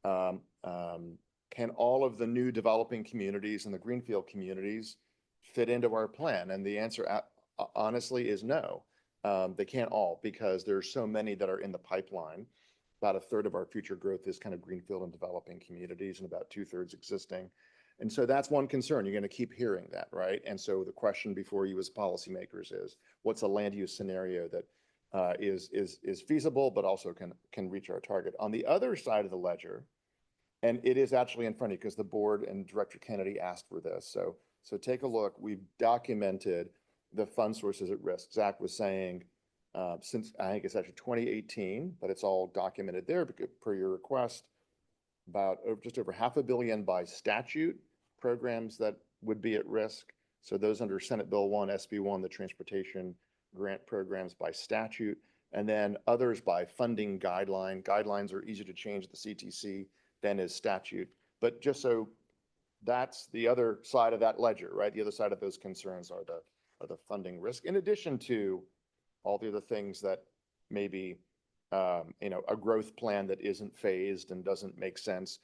can all of the new developing communities and the greenfield communities fit into our plan? And the answer honestly is no. They can't all, because there's so many that are in the pipeline. About 1/3 of our future growth is kind of greenfield and developing communities, and about 2/3 existing. And so that's one concern. You're going to keep hearing that, right? And so the question before you as policymakers is, what's a land use scenario that is feasible, but also can reach our target? On the other side of the ledger, and it is actually in front of you because the board and Director Kennedy asked for this. So take a look. We've documented the fund sources at risk. Zach was saying, since I think it's actually 2018, but it's all documented there per your request, about just over $500 million by statute programs that would be at risk. So those under Senate Bill 1, SB 1, the transportation grant programs by statute, and then others by funding guideline. Guidelines are easier to change at the CTC than is statute. But just so that's the other side of that ledger, right? The other side of those concerns are the funding risk, in addition to all the other things that maybe a growth plan that isn't phased and doesn't make sense,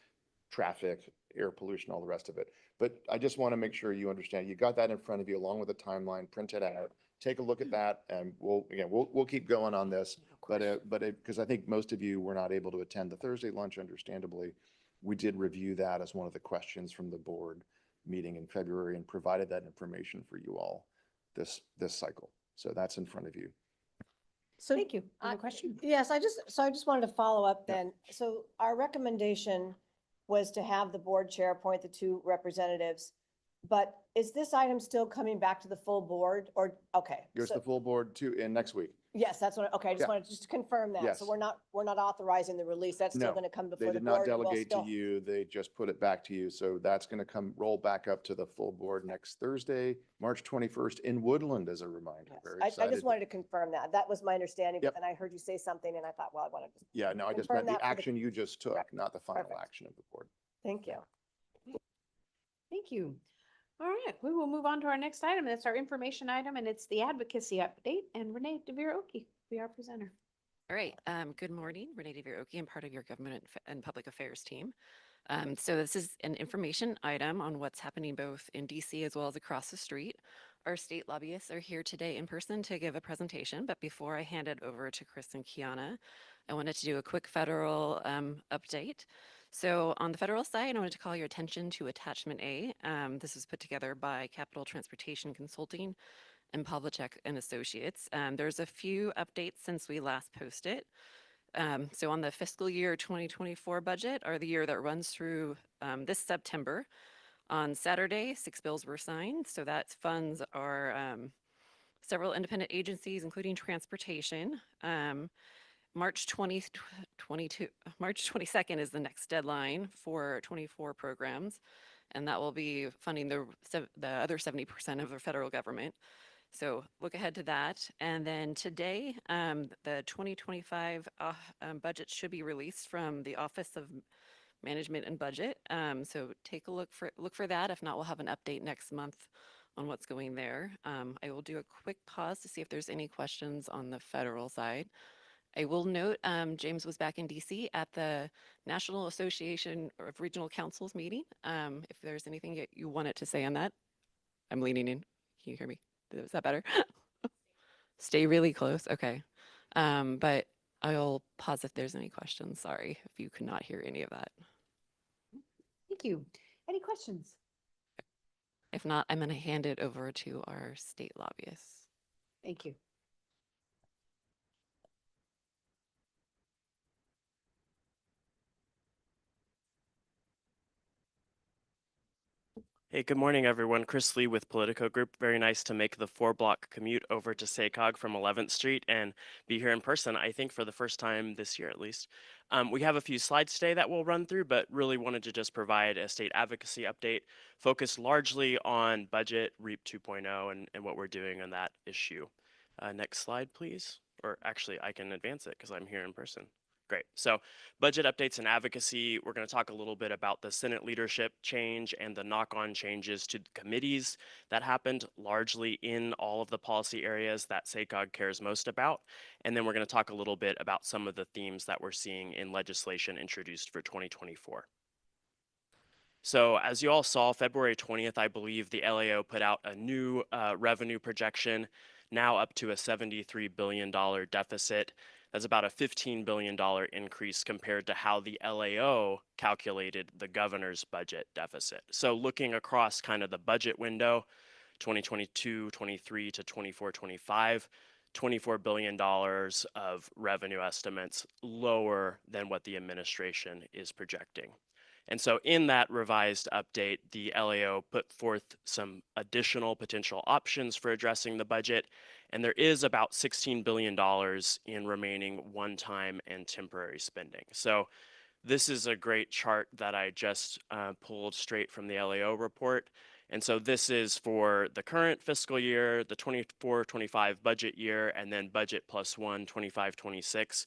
traffic, air pollution, all the rest of it. But I just want to make sure you understand, you got that in front of you along with the timeline, print it out, take a look at that, and we'll keep going on this. But because I think most of you were not able to attend the Thursday lunch, understandably, we did review that as one of the questions from the board meeting in February and provided that information for you all this cycle. So that's in front of you. So Thank you. Any question? Yes, I just wanted to follow up then. So our recommendation was to have the board chair appoint the 2 representatives. But is this item still coming back to the full board or, okay? Goes to so- the full board in next week. Yes, that's what, okay, I just Yeah. wanted to confirm that. Yes. So we're not authorizing the release. That's still No, going to come They before the did not board. We'll delegate to still- you. They just put it back to you. So that's going to roll back up to the full board next Thursday, March 21st in Woodland, as a reminder. Yes. Very I excited. just wanted to confirm that. That was my understanding, Yep. but then I heard you say something and I thought, well, I wanted to, Yeah, no, I just confirm meant the that for the- action you just took, Correct. not the final Perfect. action of the board. thank you. Thank you. All right, we will move on to our next item. That's our information item, and it's the advocacy update. And Renee DeVere-Oki will be our presenter. All right, good morning, Renee DeVere-Oki. I'm part of your Government and Public Affairs team. So this is an information item on what's happening both in DC as well as across the street. Our state lobbyists are here today in person to give a presentation, but before I hand it over to Chris and Kiana, I wanted to do a quick federal update. So on the federal side, I wanted to call your attention to Attachment A. This is put together by Capital Transportation Consulting and Pavlicek and Associates. There's a few updates since we last posted. So on the fiscal year 2024 budget, or the year that runs through this September, on Saturday, 6 bills were signed. So that funds are several independent agencies, including transportation. March 22nd is the next deadline for 24 programs, and that will be funding the other 70% of the federal government. So look ahead to that. And then today, the 2025 budget should be released from the Office of Management and Budget. So take a look for that. If not, we'll have an update next month on what's going there. I will do a quick pause to see if there's any questions on the federal side. I will note, James was back in DC at the National Association of Regional Councils meeting. If there's anything you wanted to say on that, I'm leaning in. Can you hear me? Is that better? Stay really close. Okay. But I'll pause if there's any questions. Sorry if you could not hear any of that. Thank you. Any questions? If not, I'm going to hand it over to our state lobbyists. Thank you. Hey, good morning, everyone. Chris Lee with Politico Group. Very nice to make the 4-block commute over to SACOG from 11th Street and be here in person, I think for the first time this year at least. We have a few slides today that we'll run through, but really wanted to just provide a state advocacy update focused largely on budget, REAP 2.0, and what we're doing on that issue. Next slide, please. Or actually, I can advance it because I'm here in person. Great. So budget updates and advocacy, we're going to talk a little bit about the Senate leadership change and the knock-on changes to committees that happened largely in all of the policy areas that SACOG cares most about. And then we're going to talk a little bit about some of the themes that we're seeing in legislation introduced for 2024. So as you all saw, February 20th, I believe the LAO put out a new revenue projection, now up to a $73 billion deficit. That's about a $15 billion increase compared to how the LAO calculated the governor's budget deficit. So looking across kind of the budget window, 2022, 23 to 24, 25, $24 billion of revenue estimates lower than what the administration is projecting. And so in that revised update, the LAO put forth some additional potential options for addressing the budget. And there is about $16 billion in remaining one-time and temporary spending. So this is a great chart that I just pulled straight from the LAO report. And so this is for the current fiscal year, the 24-25 budget year, and then budget plus one, 25-26.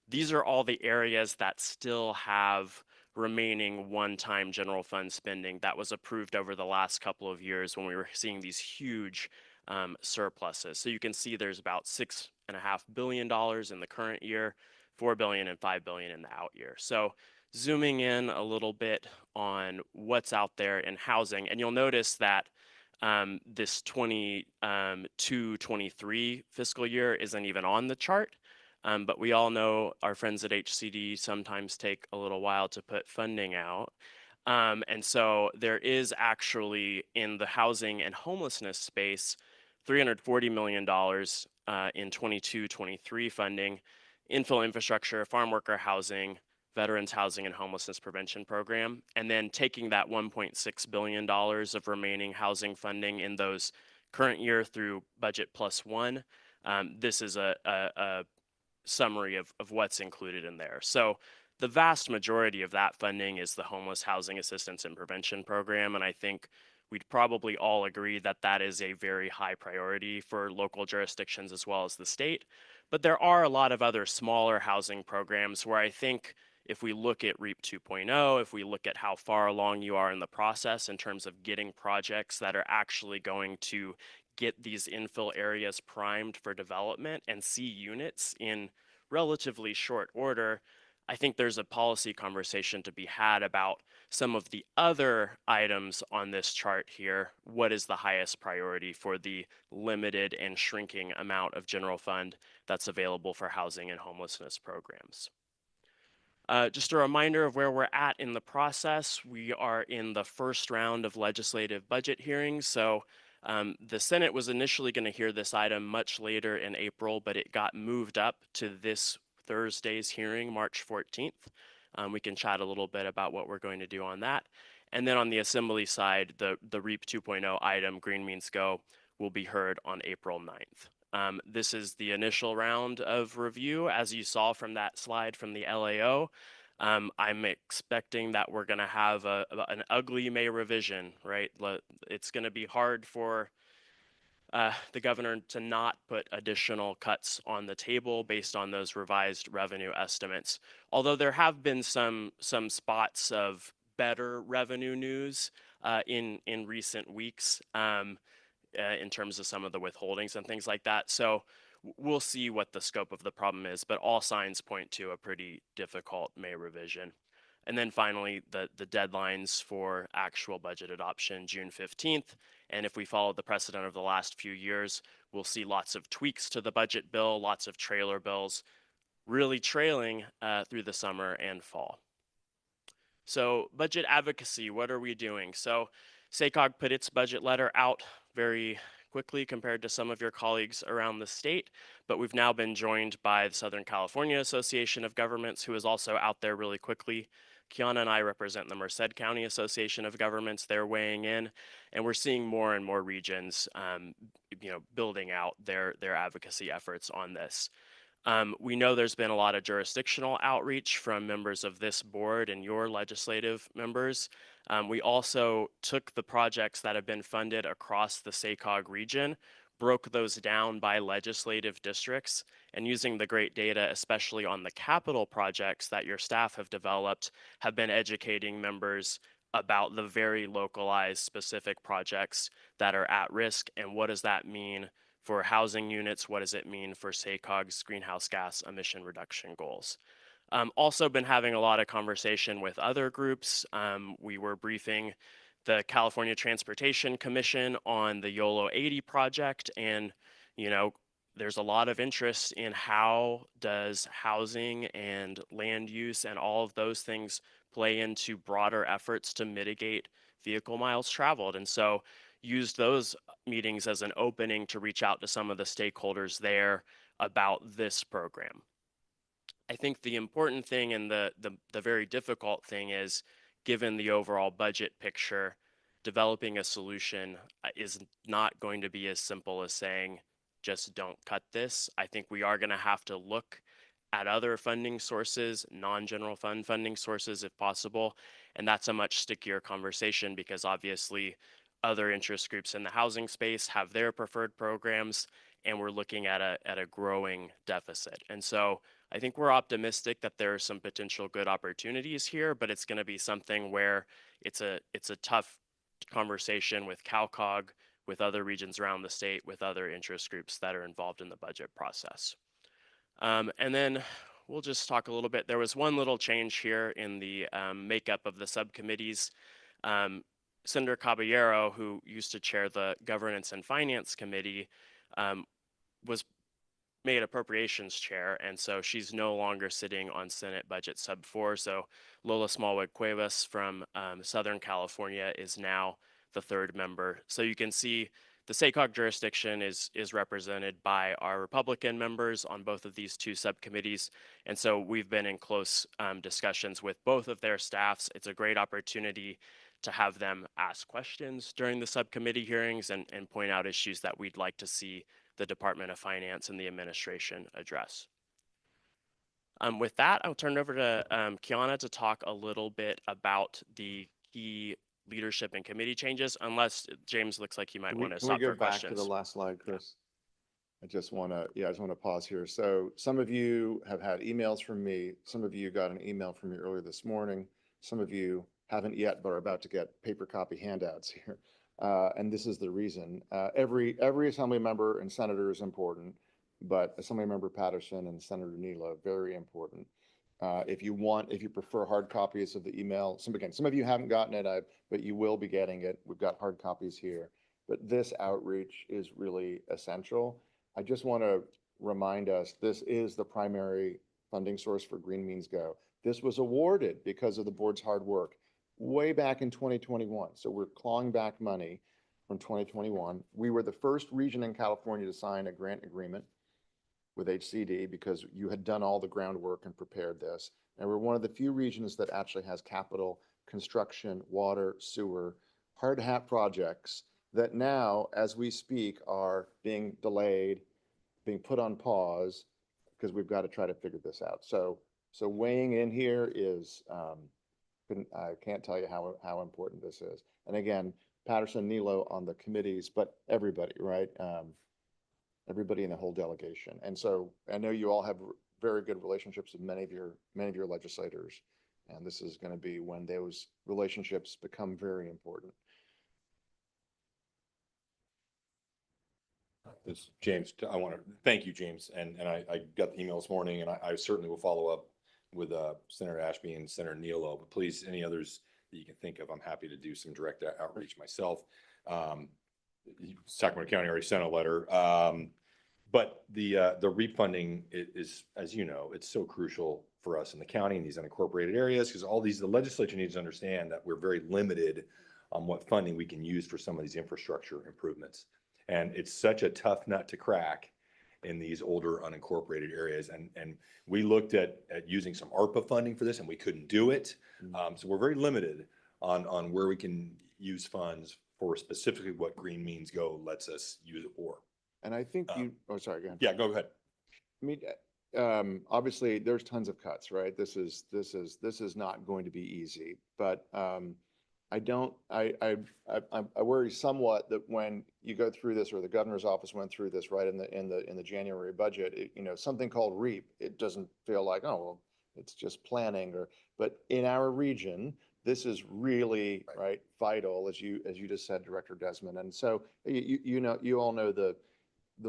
These are all the areas that still have remaining one-time general fund spending that was approved over the last couple of years when we were seeing these huge surpluses. So you can see there's about $6.5 billion in the current year, $4 billion and $5 billion in the out year. So zooming in a little bit on what's out there in housing, and you'll notice that this 22-23 fiscal year isn't even on the chart. But we all know our friends at HCD sometimes take a little while to put funding out. And so there is actually in the housing and homelessness space, $340 million in 22-23 funding, infill infrastructure, farm worker housing, veterans housing and homelessness prevention program, and then taking that $1.6 billion of remaining housing funding in those current year through budget plus one. This is a summary of what's included in there. So the vast majority of that funding is the Homeless Housing Assistance and Prevention Program, and I think we'd probably all agree that that is a very high priority for local jurisdictions as well as the state. But there are a lot of other smaller housing programs where I think if we look at REAP 2.0, if we look at how far along you are in the process in terms of getting projects that are actually going to get these infill areas primed for development and see units in relatively short order, I think there's a policy conversation to be had about some of the other items on this chart here. What is the highest priority for the limited and shrinking amount of general fund that's available for housing and homelessness programs? Just a reminder of where we're at in the process. We are in the first round of legislative budget hearings. So the Senate was initially going to hear this item much later in April, but it got moved up to this Thursday's hearing, March 14th. We can chat a little bit about what we're going to do on that. And then on the Assembly side, the REAP 2.0 item, Green Means Go, will be heard on April 9th. This is the initial round of review, as you saw from that slide from the LAO. I'm expecting that we're going to have an ugly May revision, right? It's going to be hard for the governor to not put additional cuts on the table based on those revised revenue estimates. Although there have been some spots of better revenue news in recent weeks in terms of some of the withholdings and things like that. So we'll see what the scope of the problem is, but all signs point to a pretty difficult May revision. And then finally, the deadlines for actual budget adoption, June 15th. And if we follow the precedent of the last few years, we'll see lots of tweaks to the budget bill, lots of trailer bills, really trailing through the summer and fall. So budget advocacy, what are we doing? So SACOG put its budget letter out very quickly compared to some of your colleagues around the state, but we've now been joined by the Southern California Association of Governments, who is also out there really quickly. Kiana and I represent the Merced County Association of Governments. They're weighing in, and we're seeing more and more regions, building out their advocacy efforts on this. We know there's been a lot of jurisdictional outreach from members of this board and your legislative members. We also took the projects that have been funded across the SACOG region, broke those down by legislative districts, and using the great data, especially on the capital projects that your staff have developed, have been educating members about the very localized specific projects that are at risk and what does that mean for housing units, what does it mean for SACOG's greenhouse gas emission reduction goals. Also been having a lot of conversation with other groups. We were briefing the California Transportation Commission on the YOLO 80 project, and there's a lot of interest in how does housing and land use and all of those things play into broader efforts to mitigate vehicle miles traveled. And so used those meetings as an opening to reach out to some of the stakeholders there about this program. I think the important thing and the very difficult thing is, given the overall budget picture, developing a solution is not going to be as simple as saying, just don't cut this. I think we are going to have to look at other funding sources, non-general fund funding sources if possible. And that's a much stickier conversation because obviously other interest groups in the housing space have their preferred programs, and we're looking at a growing deficit. And so I think we're optimistic that there are some potential good opportunities here, but it's going to be something where it's a tough conversation with CalCog, with other regions around the state, with other interest groups that are involved in the budget process. And then we'll just talk a little bit. There was one little change here in the makeup of the subcommittees. Senator Caballero, who used to chair the Governance and Finance Committee, was made Appropriations Chair, and so she's no longer sitting on Senate Budget Sub 4. So Lola Smallwood Cuevas from Southern California is now the third member. So you can see the SACOG jurisdiction is represented by our Republican members on both of these two subcommittees. And so we've been in close discussions with both of their staffs. It's a great opportunity to have them ask questions during the subcommittee hearings and point out issues that we'd like to see the Department of Finance and the administration address. With that, I'll turn it over to Kiana to talk a little bit about the key leadership and committee changes, unless James looks like he might want to stop for questions. Can we go back to the last slide, Chris? I just want to pause here. So some of you have had emails from me. Some of you got an email from me earlier this morning. Some of you haven't yet, but are about to get paper copy handouts here. And this is the reason. Every assembly member and senator is important, but Assemblymember Patterson and Senator Neela, very important. If you prefer hard copies of the email, some of you haven't gotten it, but you will be getting it. We've got hard copies here. But this outreach is really essential. I just want to remind us, this is the primary funding source for Green Means Go. This was awarded because of the board's hard work way back in 2021. So we're clawing back money from 2021. We were the first region in California to sign a grant agreement with HCD because you had done all the groundwork and prepared this. And we're one of the few regions that actually has capital, construction, water, sewer, hard hat projects that now, as we speak, are being delayed, being put on pause, because we've got to try to figure this out. So weighing in here is, I can't tell you how important this is. And again, Patterson, Nilo on the committees, but everybody, right? Everybody in the whole delegation. And so I know you all have very good relationships with many of your legislators, and this is going to be when those relationships become very important. This James, I want to thank you, James, and I got the email this morning, and I certainly will follow up with Senator Ashby and Senator Neelo. But please, any others that you can think of, I'm happy to do some direct outreach myself. Sacramento County already sent a letter, but the refunding is, as you know, it's so crucial for us in the county in these unincorporated areas, because the legislature needs to understand that we're very limited on what funding we can use for some of these infrastructure improvements. And it's such a tough nut to crack in these older unincorporated areas. And we looked at using some ARPA funding for this, and we couldn't do it. So we're very limited on where we can use funds for specifically what Green Means Go lets us use it for. And I think sorry, go ahead. Yeah, go ahead. I mean, obviously there's tons of cuts, right? This is not going to be easy, but I worry somewhat that when you go through this, or the governor's office went through this right in the January budget, something called REAP, it doesn't feel like, oh, well, it's just planning, but in our region, this is really right vital, as you just said, Director Desmond. And so you all know the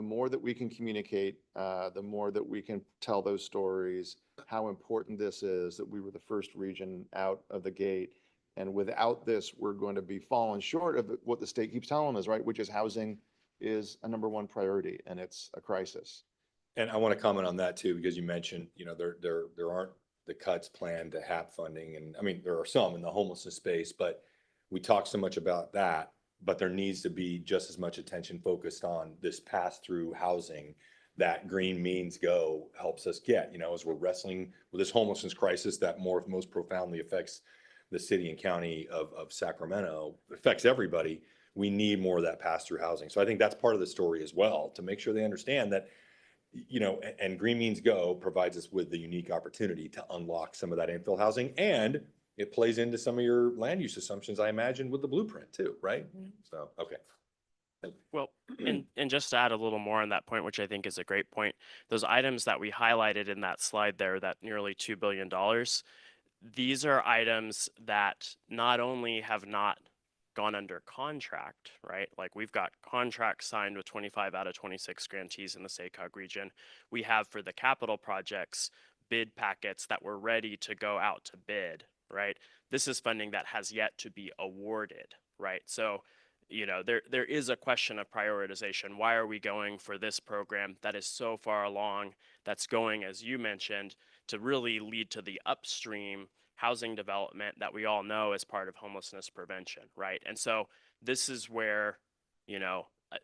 more that we can communicate, the more that we can tell those stories, how important this is, that we were the first region out of the gate. And without this, we're going to be falling short of what the state keeps telling us, right? Which is housing is a #1 priority, and it's a crisis. And I want to comment on that too, because you mentioned, there aren't the cuts planned to HAP funding. And I mean, there are some in the homelessness space, but we talk so much about that, but there needs to be just as much attention focused on this pass-through housing that Green Means Go helps us get, as we're wrestling with this homelessness crisis that most profoundly affects the city and county of Sacramento, affects everybody. We need more of that pass-through housing. So I think that's part of the story as well, to make sure they understand that, and Green Means Go provides us with the unique opportunity to unlock some of that infill housing, and it plays into some of your land use assumptions, I imagine, with the blueprint too, right? So, okay. Well, and just to add a little more on that point, which I think is a great point, those items that we highlighted in that slide there, that nearly $2 billion, these are items that not only have not gone under contract, right? Like we've got contracts signed with 25 out of 26 grantees in the SACOG region. We have, for the capital projects, bid packets that were ready to go out to bid, right? This is funding that has yet to be awarded, right? So, there is a question of prioritization. Why are we going for this program that is so far along, that's going, as you mentioned, to really lead to the upstream housing development that we all know is part of homelessness prevention, right? And so this is where,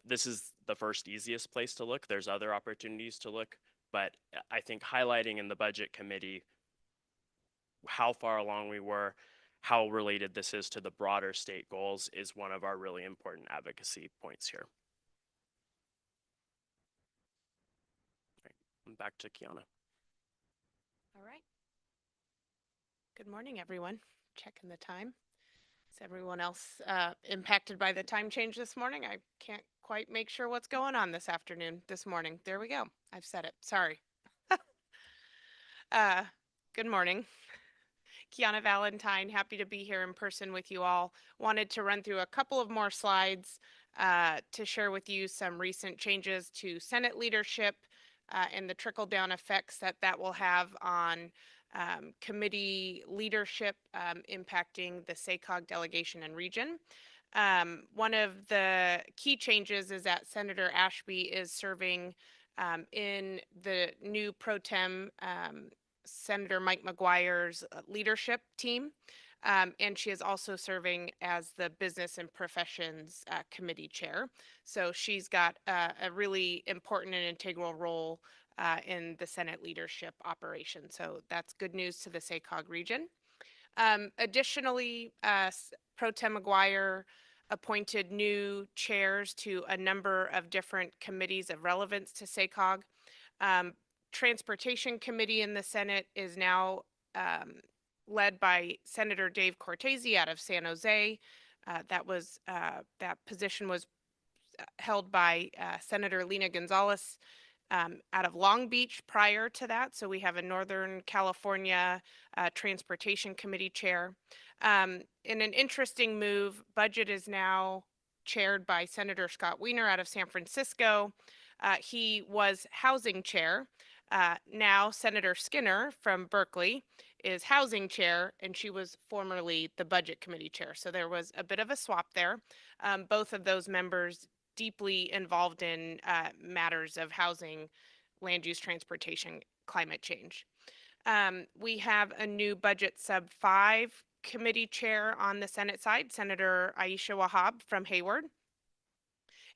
this is the first easiest place to look. There's other opportunities to look, but I think highlighting in the budget committee how far along we were, how related this is to the broader state goals, is one of our really important advocacy points here. Right. Back to Kiana. All right. Good morning, everyone. Checking the time. Is everyone else impacted by the time change this morning? I can't quite make sure what's going on this morning. There we go. I've said it. Sorry. uh, Good morning. Kiana Valentine, happy to be here in person with you all. Wanted to run through a couple of more slides to share with you some recent changes to Senate leadership and the trickle-down effects that will have on committee leadership impacting the SACOG delegation and region. One of the key changes is that Senator Ashby is serving in the new pro tem Senator Mike McGuire's leadership team. And she is also serving as the Business and Professions Committee Chair. So she's got a really important and integral role in the Senate leadership operation. So that's good news to the SACOG region. Additionally, Pro Tem McGuire appointed new chairs to a number of different committees of relevance to SACOG. Transportation Committee in the Senate is now led by Senator Dave Cortese out of San Jose. That position was held by Senator Lena Gonzalez out of Long Beach prior to that. So we have a Northern California Transportation Committee chair. In an interesting move, budget is now chaired by Senator Scott Wiener out of San Francisco. He was housing chair. Now Senator Skinner from Berkeley is housing chair, and she was formerly the budget committee chair. So there was a bit of a swap there. Both of those members deeply involved in matters of housing, land use, transportation, climate change. We have a new budget sub 5 committee chair on the Senate side, Senator Aisha Wahab from Hayward.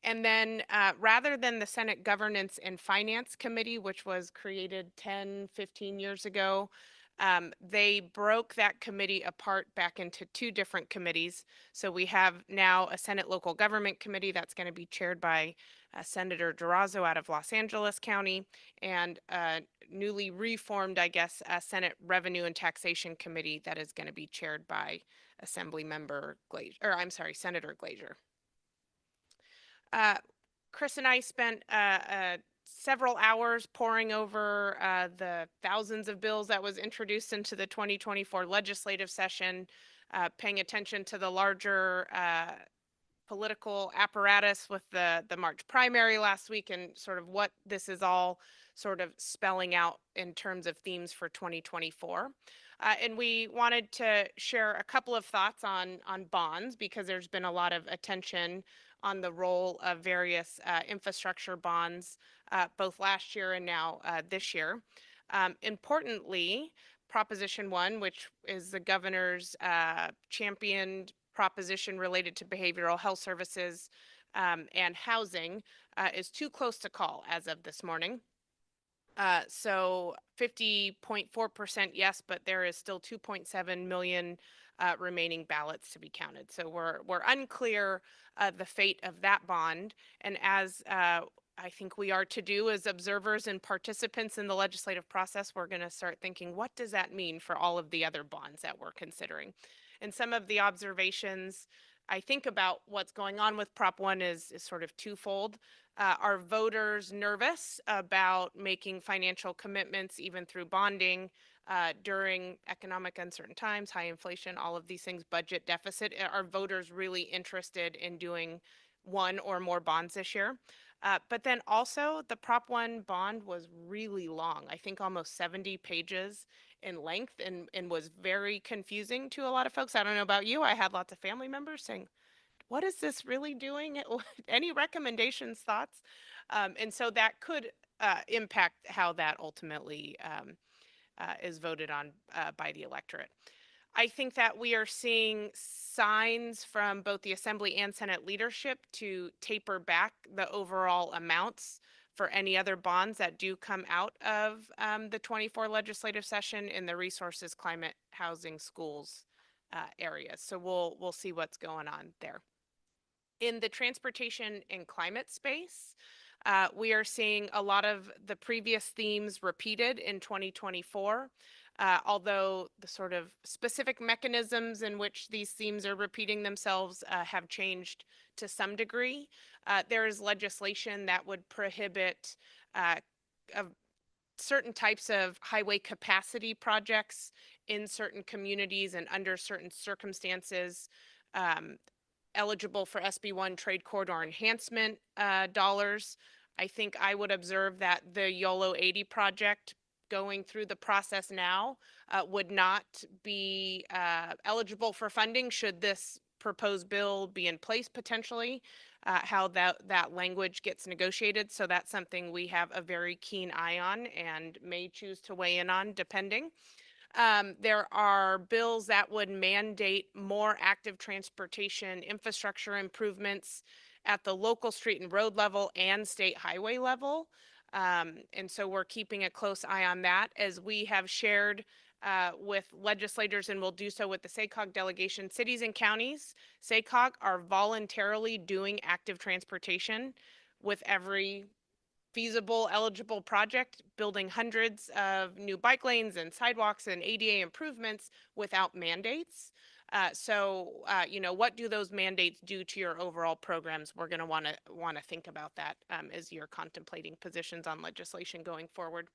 And then rather than the Senate Governance and Finance Committee, which was created 10, 15 years ago, they broke that committee apart back into 2 different committees. So we have now a Senate Local Government Committee that's going to be chaired by Senator Durazo out of Los Angeles County, and newly reformed, I guess, Senate Revenue and Taxation Committee that is going to be chaired by Senator Glazer. Chris and I spent several hours poring over the thousands of bills that was introduced into the 2024 legislative session, paying attention to the larger political apparatus with the March primary last week, and sort of what this is all sort of spelling out in terms of themes for 2024. And we wanted to share a couple of thoughts on bonds, because there's been a lot of attention on the role of various infrastructure bonds, both last year and now this year. Importantly, Proposition 1, which is the governor's championed proposition related to behavioral health services and housing, is too close to call as of this morning. So 50.4% yes, but there is still 2.7 million remaining ballots to be counted. So we're unclear the fate of that bond. And as I think we are to do as observers and participants in the legislative process, we're going to start thinking, what does that mean for all of the other bonds that we're considering? And some of the observations I think about what's going on with Prop 1 is sort of twofold. Are voters nervous about making financial commitments, even through bonding, during economic uncertain times, high inflation, all of these things, budget deficit? Are voters really interested in doing one or more bonds this year? But then also the Prop 1 bond was really long, I think almost 70 pages in length, and was very confusing to a lot of folks. I don't know about you. I had lots of family members saying, what is this really doing? Any recommendations, thoughts? And so that could impact how that ultimately is voted on by the electorate. I think that we are seeing signs from both the Assembly and Senate leadership to taper back the overall amounts for any other bonds that do come out of the 24 legislative session in the resources, climate, housing, schools areas. So we'll see what's going on there. In the transportation and climate space, we are seeing a lot of the previous themes repeated in 2024. although the sort of specific mechanisms in which these themes are repeating themselves have changed to some degree. There is legislation that would prohibit certain types of highway capacity projects in certain communities and under certain circumstances, eligible for SB1 trade corridor enhancement dollars. I think I would observe that the YOLO 80 project going through the process now would not be eligible for funding should this proposed bill be in place potentially, how that language gets negotiated. So that's something we have a very keen eye on and may choose to weigh in on depending. There are bills that would mandate more active transportation infrastructure improvements at the local street and road level and state highway level. And so we're keeping a close eye on that as we have shared with legislators, and will do so with the SACOG delegation. Cities and counties, SACOG, are voluntarily doing active transportation with every feasible, eligible project, building hundreds of new bike lanes and sidewalks and ADA improvements without mandates. What do those mandates do to your overall programs? We're going to want to think about that as you're contemplating positions on legislation going forward.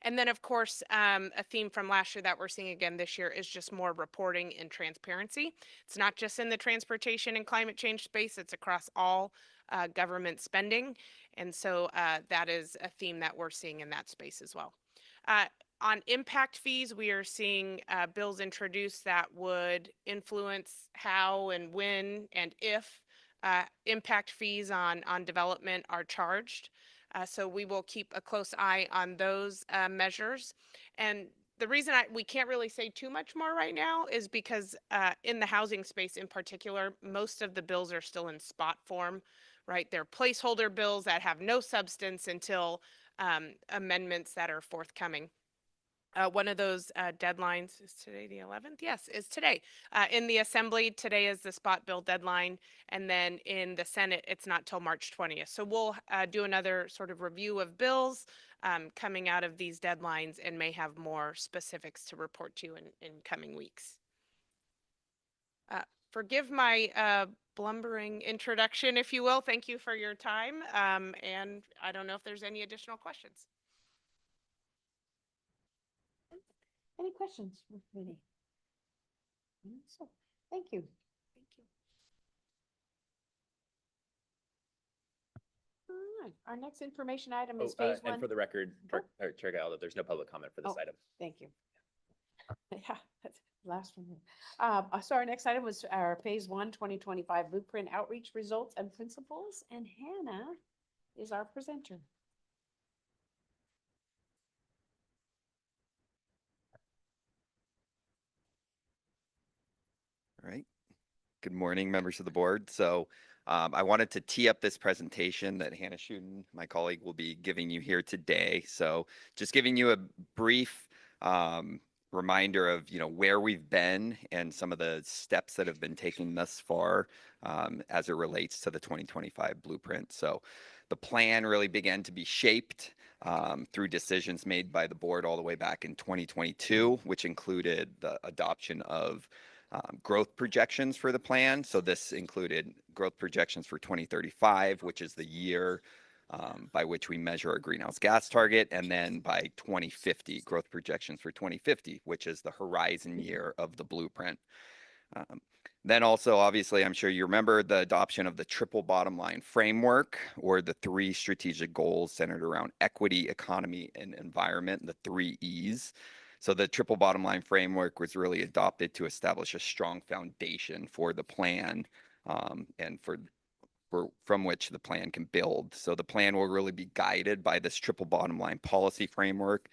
And then, of course, a theme from last year that we're seeing again this year is just more reporting and transparency. It's not just in the transportation and climate change space, it's across all government spending. And so that is a theme that we're seeing in that space as well. On impact fees, we are seeing bills introduced that would influence how and when and if impact fees on development are charged. So we will keep a close eye on those measures. And the reason we can't really say too much more right now is because in the housing space in particular, most of the bills are still in spot form, right? They're placeholder bills that have no substance until amendments that are forthcoming. One of those deadlines is today the 11th? Yes, is today. In the Assembly, today is the spot bill deadline. And then in the Senate, it's not till March 20th. So we'll do another sort of review of bills coming out of these deadlines and may have more specifics to report to you in coming weeks. Forgive my blumbering introduction, if you will. Thank you for your time. And I don't know if there's any additional questions. Any questions for me? So, thank you. Thank you. All right, our next information item is phase one. And for the record, Chair Gallo, there's no public comment for this item. Thank you. Yeah, that's the last one. So our next item was our phase 1 2025 blueprint outreach results and principles, and Hannah is our presenter. All right. Good morning, members of the board. So I wanted to tee up this presentation that Hannah Schuden, my colleague, will be giving you here today. So just giving you a brief reminder of where we've been and some of the steps that have been taken thus far as it relates to the 2025 blueprint. So the plan really began to be shaped through decisions made by the board all the way back in 2022, which included the adoption of growth projections for the plan. So this included growth projections for 2035, which is the year by which we measure our greenhouse gas target, and then by 2050, growth projections for 2050, which is the horizon year of the blueprint. Then also, obviously, I'm sure you remember the adoption of the triple bottom line framework, or the 3 strategic goals centered around equity, economy, and environment, the 3 E's. So the triple bottom line framework was really adopted to establish a strong foundation for the plan and from which the plan can build. So the plan will really be guided by this triple bottom line policy framework,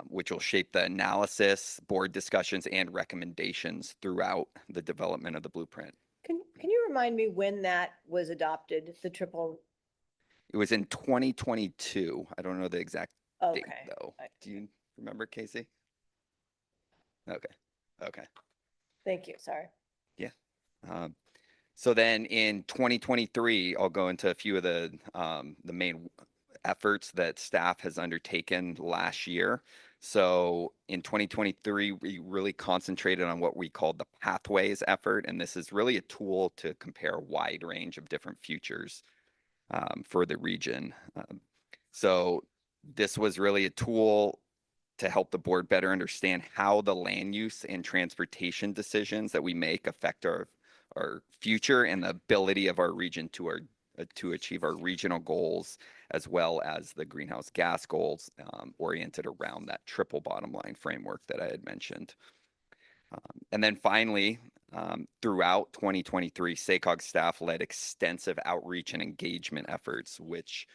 which will shape the analysis, board discussions, and recommendations throughout the development of the blueprint. Can you remind me when that was adopted, the triple? It was in 2022. I don't know the exact date, Okay. though. Do you remember, Casey? Okay. Thank you, sorry. Yeah. So then in 2023, I'll go into a few of the main efforts that staff has undertaken last year. So in 2023, we really concentrated on what we called the Pathways effort, and this is really a tool to compare a wide range of different futures for the region. So this was really a tool to help the board better understand how the land use and transportation decisions that we make affect our future and the ability of our region to achieve our regional goals, as well as the greenhouse gas goals oriented around that triple bottom line framework that I had mentioned. And then finally, throughout 2023, SACOG staff led extensive outreach and engagement efforts, which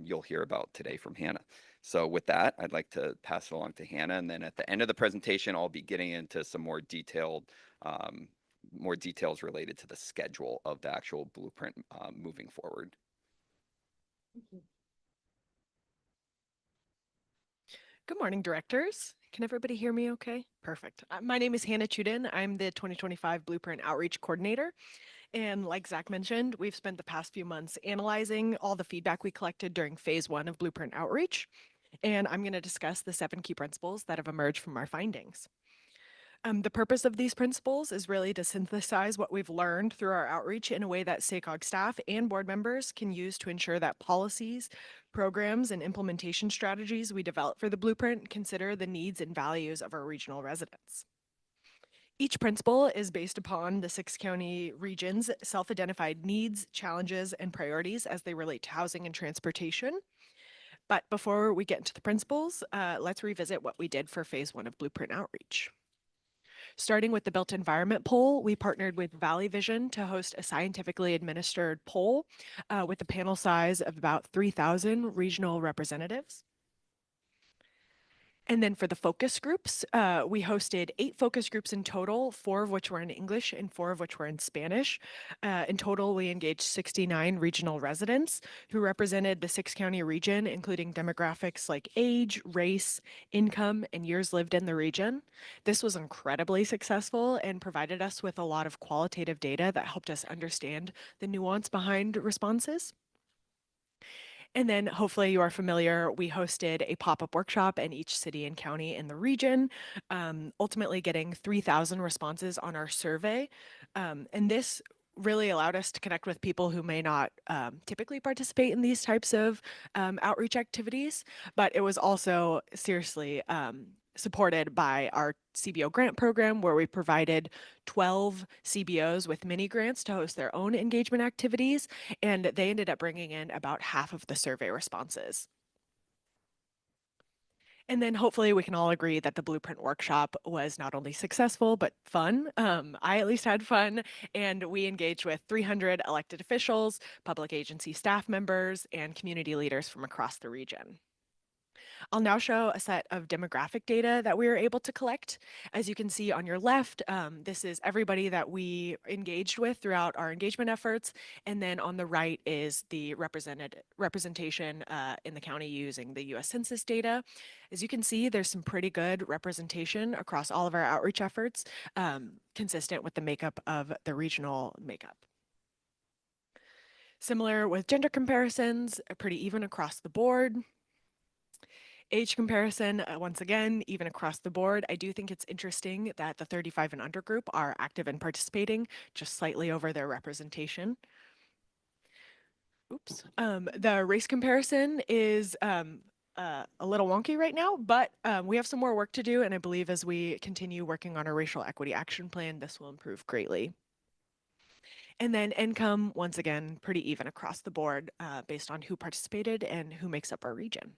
you'll hear about today from Hannah. So with that, I'd like to pass it along to Hannah. And then at the end of the presentation, I'll be getting into some more details related to the schedule of the actual blueprint moving forward. Good morning, directors. Can everybody hear me okay? Perfect. My name is Hannah Chudin. I'm the 2025 Blueprint Outreach Coordinator. And like Zach mentioned, we've spent the past few months analyzing all the feedback we collected during phase 1 of Blueprint Outreach. And I'm going to discuss the 7 key principles that have emerged from our findings. The purpose of these principles is really to synthesize what we've learned through our outreach in a way that SACOG staff and board members can use to ensure that policies, programs, and implementation strategies we develop for the blueprint consider the needs and values of our regional residents. Each principle is based upon the 6 county regions' self-identified needs, challenges, and priorities as they relate to housing and transportation. But before we get into the principles, let's revisit what we did for phase 1 of Blueprint Outreach. Starting with the built environment poll, we partnered with Valley Vision to host a scientifically administered poll with a panel size of about 3,000 regional representatives. And then for the focus groups, we hosted 8 focus groups in total, 4 of which were in English and 4 of which were in Spanish. In total, we engaged 69 regional residents who represented the 6 county region, including demographics like age, race, income, and years lived in the region. This was incredibly successful and provided us with a lot of qualitative data that helped us understand the nuance behind responses. And then hopefully you are familiar, we hosted a pop-up workshop in each city and county in the region, ultimately getting 3,000 responses on our survey. And this really allowed us to connect with people who may not typically participate in these types of outreach activities, but it was also seriously supported by our CBO grant program, where we provided 12 CBOs with mini grants to host their own engagement activities, and they ended up bringing in about half of the survey responses. And then hopefully we can all agree that the Blueprint workshop was not only successful, but fun. I at least had fun, and we engaged with 300 elected officials, public agency staff members, and community leaders from across the region. I'll now show a set of demographic data that we were able to collect. As you can see on your left, this is everybody that we engaged with throughout our engagement efforts. And then on the right is the representation in the county using the US Census data. As you can see, there's some pretty good representation across all of our outreach efforts, consistent with the makeup of the regional makeup. Similar with gender comparisons, pretty even across the board. Age comparison, once again, even across the board. I do think it's interesting that the 35 and under group are active and participating, just slightly over their representation. Oops. The race comparison is a little wonky right now, but we have some more work to do, and I believe as we continue working on our racial equity action plan, this will improve greatly. And then income, once again, pretty even across the board based on who participated and who makes up our region.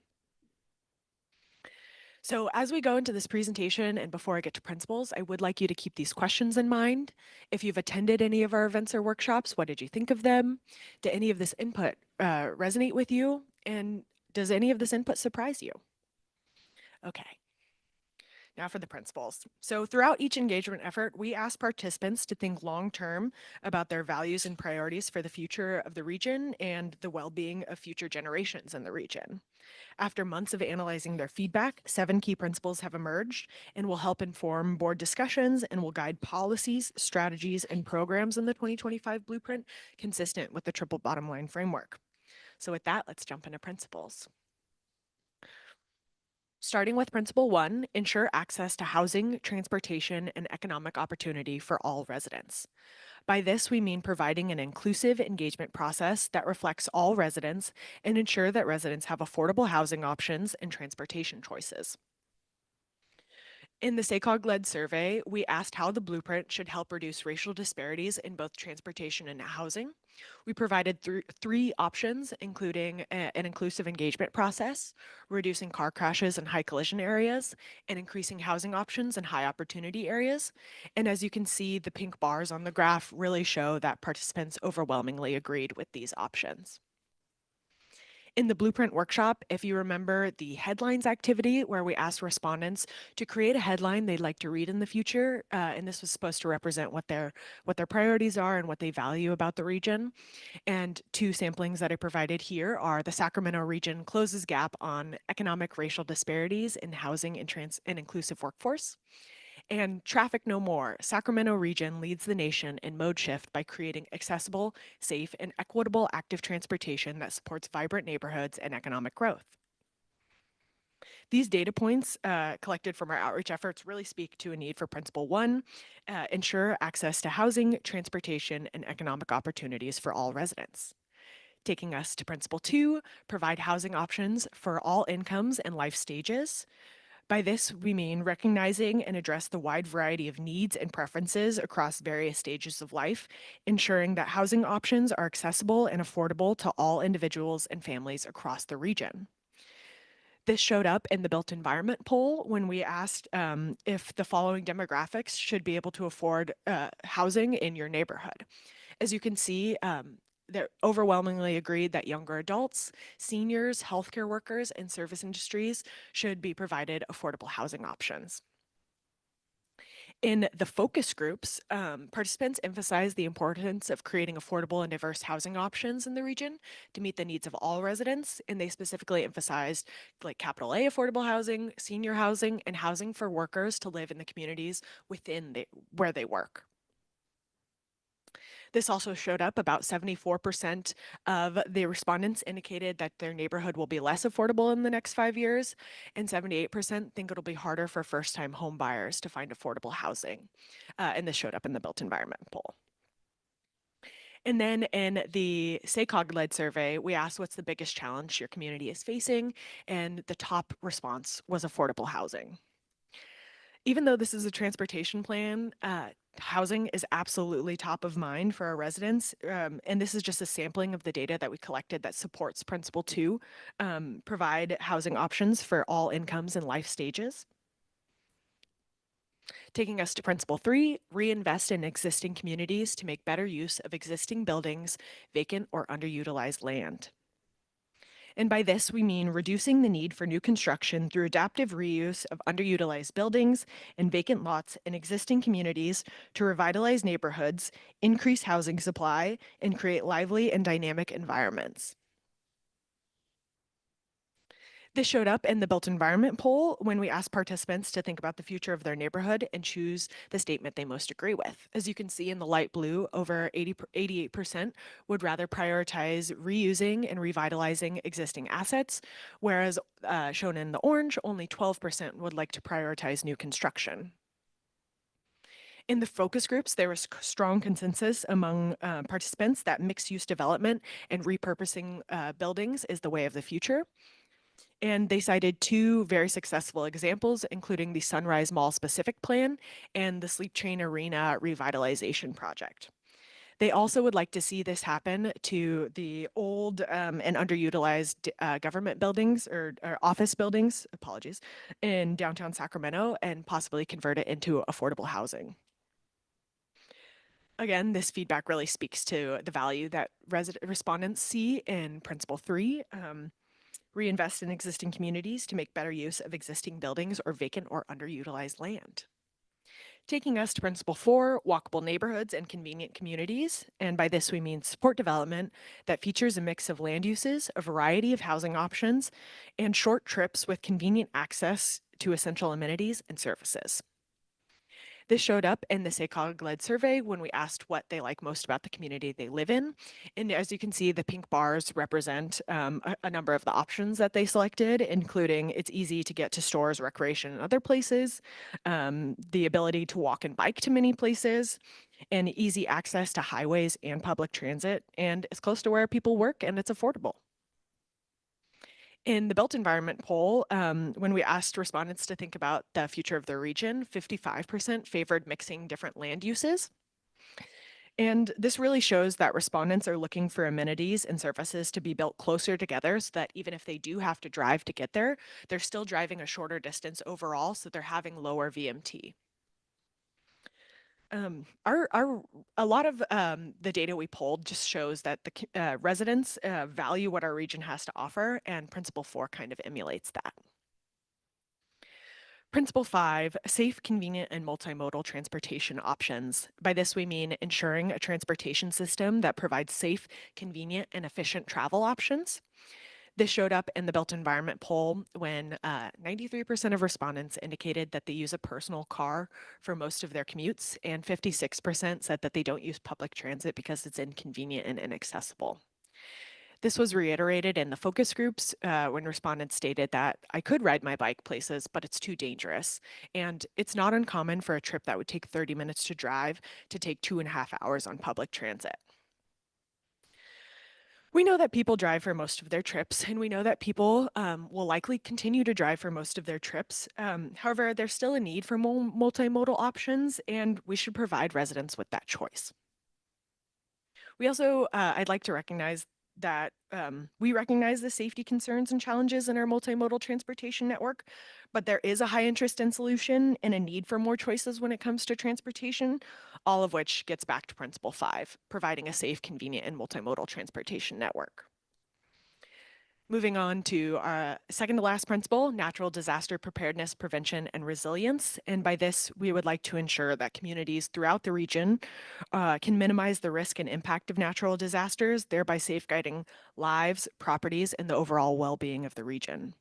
So as we go into this presentation and before I get to principles, I would like you to keep these questions in mind. If you've attended any of our events or workshops, what did you think of them? Did any of this input resonate with you? And does any of this input surprise you? Okay. Now for the principles. So throughout each engagement effort, we ask participants to think long-term about their values and priorities for the future of the region and the well-being of future generations in the region. After months of analyzing their feedback, 7 key principles have emerged and will help inform board discussions and will guide policies, strategies, and programs in the 2025 Blueprint consistent with the triple bottom line framework. So with that, let's jump into principles. Starting with Principle 1, ensure access to housing, transportation, and economic opportunity for all residents. By this, we mean providing an inclusive engagement process that reflects all residents and ensure that residents have affordable housing options and transportation choices. In the SACOG-led survey, we asked how the blueprint should help reduce racial disparities in both transportation and housing. We provided three options, including an inclusive engagement process, reducing car crashes in high collision areas, and increasing housing options in high opportunity areas. And as you can see, the pink bars on the graph really show that participants overwhelmingly agreed with these options. In the Blueprint workshop, if you remember the headlines activity where we asked respondents to create a headline they'd like to read in the future, and this was supposed to represent what their priorities are and what they value about the region. And two samplings that I provided here are the Sacramento region closes gap on economic racial disparities in housing and inclusive workforce. And Traffic No More, Sacramento region leads the nation in mode shift by creating accessible, safe, and equitable active transportation that supports vibrant neighborhoods and economic growth. These data points collected from our outreach efforts really speak to a need for Principle 1, ensure access to housing, transportation, and economic opportunities for all residents. Taking us to Principle 2, provide housing options for all incomes and life stages. By this, we mean recognizing and address the wide variety of needs and preferences across various stages of life, ensuring that housing options are accessible and affordable to all individuals and families across the region. This showed up in the built environment poll when we asked if the following demographics should be able to afford housing in your neighborhood. As you can see, they overwhelmingly agreed that younger adults, seniors, healthcare workers, and service industries should be provided affordable housing options. In the focus groups, participants emphasized the importance of creating affordable and diverse housing options in the region to meet the needs of all residents, and they specifically emphasized like capital A affordable housing, senior housing, and housing for workers to live in the communities within where they work. This also showed up. About 74% of the respondents indicated that their neighborhood will be less affordable in the next 5 years, and 78% think it'll be harder for first-time home buyers to find affordable housing. And this showed up in the built environment poll. And then in the SACOG-led survey, we asked what's the biggest challenge your community is facing, and the top response was affordable housing. Even though this is a transportation plan, housing is absolutely top of mind for our residents. And this is just a sampling of the data that we collected that supports Principle 2, provide housing options for all incomes and life stages. Taking us to Principle 3, reinvest in existing communities to make better use of existing buildings, vacant or underutilized land. And by this, we mean reducing the need for new construction through adaptive reuse of underutilized buildings and vacant lots in existing communities to revitalize neighborhoods, increase housing supply, and create lively and dynamic environments. This showed up in the built environment poll when we asked participants to think about the future of their neighborhood and choose the statement they most agree with. As you can see in the light blue, over 88% would rather prioritize reusing and revitalizing existing assets, whereas shown in the orange, only 12% would like to prioritize new construction. In the focus groups, there was strong consensus among participants that mixed-use development and repurposing buildings is the way of the future. And they cited two very successful examples, including the Sunrise Mall specific plan and the Sleep Train Arena revitalization project. They also would like to see this happen to the old and underutilized government buildings or office buildings, apologies, in downtown Sacramento and possibly convert it into affordable housing. Again, this feedback really speaks to the value that respondents see in Principle 3. Reinvest in existing communities to make better use of existing buildings or vacant or underutilized land. Taking us to Principle 4, walkable neighborhoods and convenient communities. And by this, we mean support development that features a mix of land uses, a variety of housing options, and short trips with convenient access to essential amenities and services. This showed up in the SACOG-led survey when we asked what they like most about the community they live in. And as you can see, the pink bars represent a number of the options that they selected, including it's easy to get to stores, recreation, and other places, the ability to walk and bike to many places, and easy access to highways and public transit, and it's close to where people work and it's affordable. In the built environment poll, when we asked respondents to think about the future of their region, 55% favored mixing different land uses. And this really shows that respondents are looking for amenities and services to be built closer together so that even if they do have to drive to get there, they're still driving a shorter distance overall, so they're having lower VMT. A lot of the data we pulled just shows that the residents value what our region has to offer, and Principle 4 kind of emulates that. Principle 5, safe, convenient, and multimodal transportation options. By this, we mean ensuring a transportation system that provides safe, convenient, and efficient travel options. This showed up in the built environment poll when 93% of respondents indicated that they use a personal car for most of their commutes, and 56% said that they don't use public transit because it's inconvenient and inaccessible. This was reiterated in the focus groups when respondents stated that I could ride my bike places, but it's too dangerous. And it's not uncommon for a trip that would take 30 minutes to drive to take 2.5 hours on public transit. We know that people drive for most of their trips, and we know that people will likely continue to drive for most of their trips. However, there's still a need for multimodal options, and we should provide residents with that choice. We also, I'd like to recognize that we recognize the safety concerns and challenges in our multimodal transportation network, but there is a high interest in solution and a need for more choices when it comes to transportation, all of which gets back to Principle 5, providing a safe, convenient, and multimodal transportation network. Moving on to our second to last principle, natural disaster preparedness, prevention, and resilience. And by this, we would like to ensure that communities throughout the region can minimize the risk and impact of natural disasters, thereby safeguarding lives, properties, and the overall well-being of the region.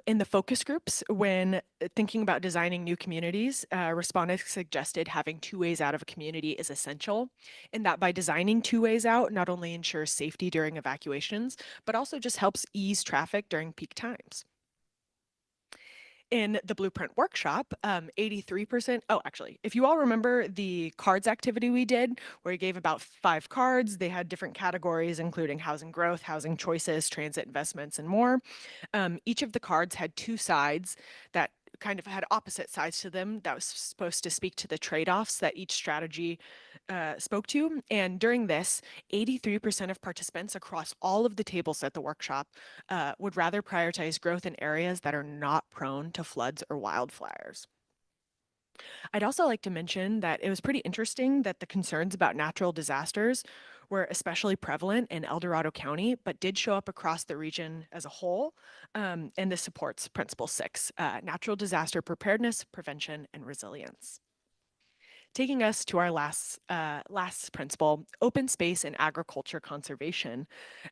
In the focus groups, when thinking about designing new communities, respondents suggested having 2 ways out of a community is essential, and that by designing 2 ways out not only ensures safety during evacuations, but also just helps ease traffic during peak times. In the Blueprint workshop, 83%, oh, actually, if you all remember the cards activity we did, where we gave about 5 cards, they had different categories, including housing growth, housing choices, transit investments, and more. Each of the cards had 2 sides that kind of had opposite sides to them that was supposed to speak to the trade-offs that each strategy spoke to. And during this, 83% of participants across all of the tables at the workshop would rather prioritize growth in areas that are not prone to floods or wildfires. I'd also like to mention that it was pretty interesting that the concerns about natural disasters were especially prevalent in El Dorado County, but did show up across the region as a whole. And this supports Principle 6, natural disaster preparedness, prevention, and resilience. Taking us to our last principle, open space and agriculture conservation.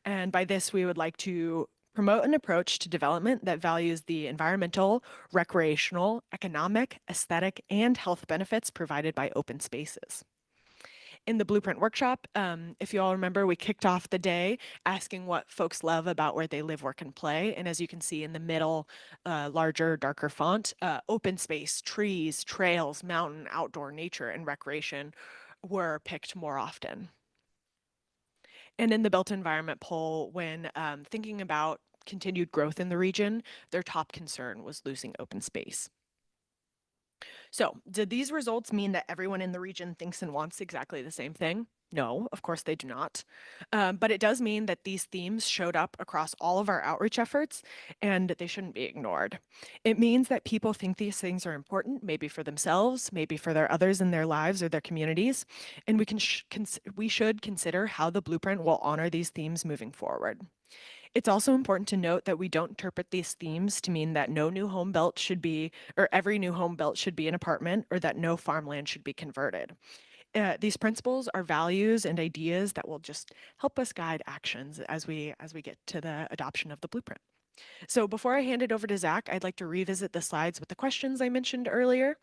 And by this, we would like to promote an approach to development that values the environmental, recreational, economic, aesthetic, and health benefits provided by open spaces. In the Blueprint workshop, if you all remember, we kicked off the day asking what folks love about where they live, work, and play. And as you can see in the middle, larger, darker font, open space, trees, trails, mountain, outdoor nature, and recreation were picked more often. And in the built environment poll, when thinking about continued growth in the region, their top concern was losing open space. So, did these results mean that everyone in the region thinks and wants exactly the same thing? No, of course they do not. But it does mean that these themes showed up across all of our outreach efforts, and they shouldn't be ignored. It means that people think these things are important, maybe for themselves, maybe for their others in their lives or their communities, and we should consider how the Blueprint will honor these themes moving forward. It's also important to note that we don't interpret these themes to mean that no new home built should be, or every new home built should be an apartment, or that no farmland should be converted. These principles are values and ideas that will just help us guide actions as we get to the adoption of the Blueprint. So before I hand it over to Zach, I'd like to revisit the slides with the questions I mentioned earlier.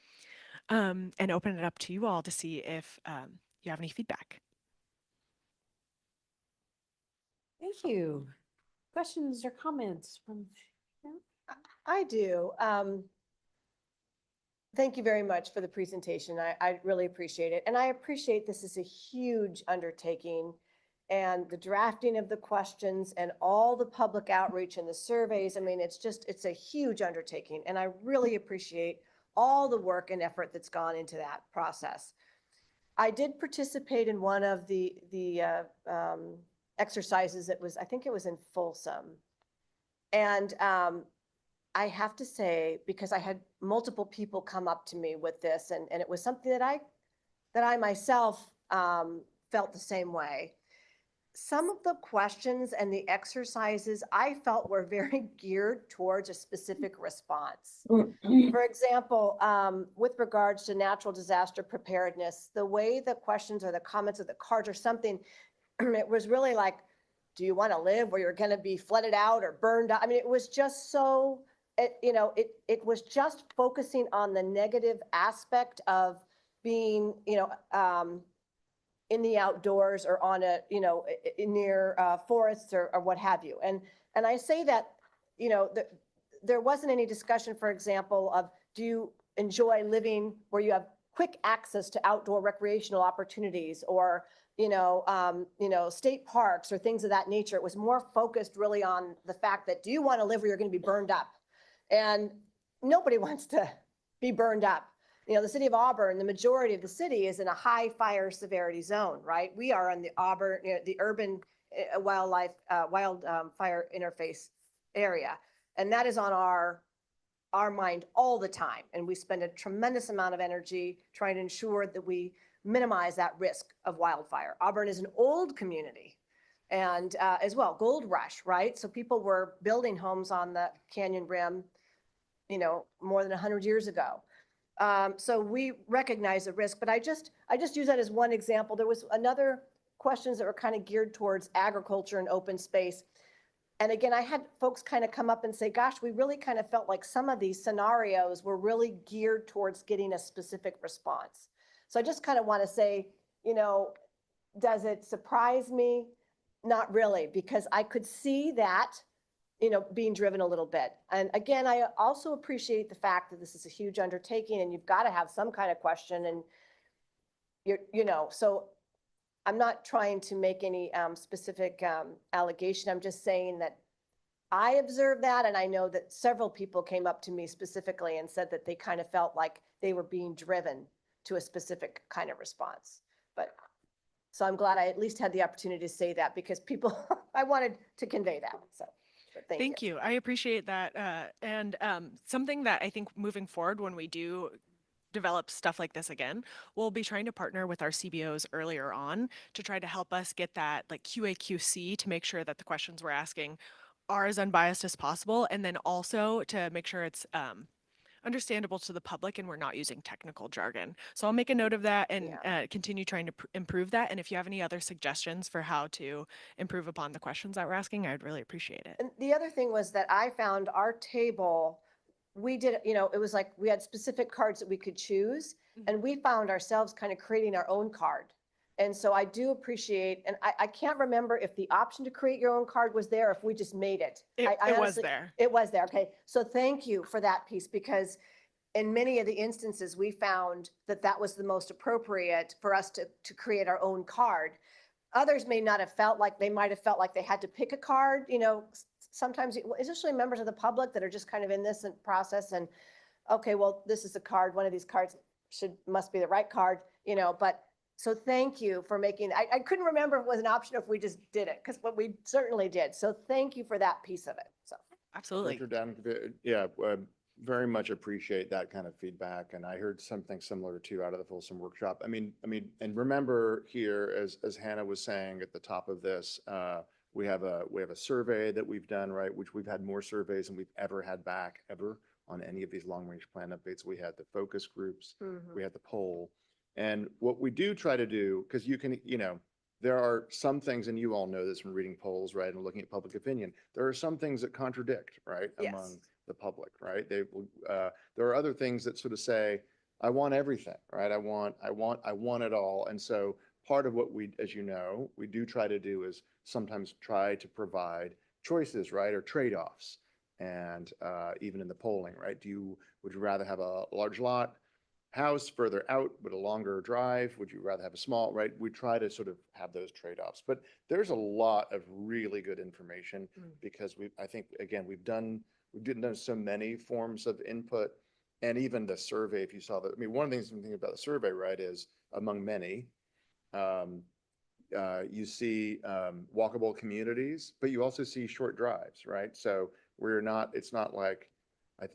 and open it up to you all to see if you have any feedback. Thank you. Questions or comments from? I do. Thank you very much for the presentation. I really appreciate it. And I appreciate this is a huge undertaking, and the drafting of the questions and all the public outreach and the surveys. I mean, it's a huge undertaking, and I really appreciate all the work and effort that's gone into that process. I did participate in one of the exercises that was, I think it was in Folsom. And I have to say, because I had multiple people come up to me with this, and it was something that I myself felt the same way. Some of the questions and the exercises I felt were very geared towards a specific response. For example, with regards to natural disaster preparedness, the way the questions or the comments or the cards or something, it was really like, do you want to live where you're going to be flooded out or burned out? I mean, it was just so, it was just focusing on the negative aspect of being, in the outdoors or on a, near forests or what have you. And I say that, there wasn't any discussion, for example, of do you enjoy living where you have quick access to outdoor recreational opportunities or, state parks or things of that nature. It was more focused really on the fact that, do you want to live where you're going to be burned up? And nobody wants to be burned up. The city of Auburn, the majority of the city is in a high fire severity zone, right? We are on the Auburn, the urban wildfire interface area. And that is on our mind all the time. And we spend a tremendous amount of energy trying to ensure that we minimize that risk of wildfire. Auburn is an old community and as well, gold rush, right? So people were building homes on the canyon rim, more than 100 years ago. So we recognize the risk, but I just use that as one example. There was another questions that were kind of geared towards agriculture and open space. And again, I had folks kind of come up and say, gosh, we really kind of felt like some of these scenarios were really geared towards getting a specific response. So I just kind of want to say, does it surprise me? Not really, because I could see that, being driven a little bit. And again, I also appreciate the fact that this is a huge undertaking and you've got to have some kind of question and so I'm not trying to make any specific allegation. I'm just saying that I observed that, and I know that several people came up to me specifically and said that they kind of felt like they were being driven to a specific kind of response. But so I'm glad I at least had the opportunity to say that because people, I wanted to convey that. So thank you. I appreciate that. And something that I think moving forward when we do develop stuff like this again, we'll be trying to partner with our CBOs earlier on to try to help us get that like QA/QC to make sure that the questions we're asking are as unbiased as possible. And then also to make sure it's understandable to the public and we're not using technical jargon. So I'll make a note of that and continue trying to improve that. And if you have any other suggestions for how to improve upon the questions that we're asking, I would really appreciate it. And the other thing was that I found our table, we did, it was like we had specific cards that we could choose and we found ourselves kind of creating our own card. And so I do appreciate, and I can't remember if the option to create your own card was there, or if we just made it. It was honestly- there. It was there. Okay. So thank you for that piece, because in many of the instances, we found that that was the most appropriate for us to create our own card. Others may not have felt like, they might have felt like they had to pick a card, sometimes, especially members of the public that are just kind of in this process and, okay, well, this is a card, one of these cards must be the right card, but so thank you for making, I couldn't remember if it was an option if we just did it, because what we certainly did. So thank you for that piece of it. So. Absolutely. Dr. Dankovich, very much appreciate that kind of feedback. And I heard something similar too out of the Folsom workshop. I mean, and remember here, as Hannah was saying at the top of this, we have a survey that we've done, right? Which we've had more surveys than we've ever had back ever on any of these long range plan updates. We had the focus groups, we had the poll. And what we do try to do, because you can, there are some things, and you all know this from reading polls, right? And looking at public opinion, there are some things that contradict, right? Yes. Among the public, right? There are other things that sort of say, I want everything, right? I want it all. And so part of what we, as you know, we do try to do is sometimes try to provide choices, right? Or trade-offs. And even in the polling, right? Would you rather have a large lot house further out with a longer drive? Would you rather have a small, right? We try to sort of have those trade-offs, but there's a lot of really good information because I think, again, we've done so many forms of input, and even the survey, if you saw that, I mean, one of the things I'm thinking about the survey, right, is among many, you see walkable communities, but you also see short drives, right? So it's not like,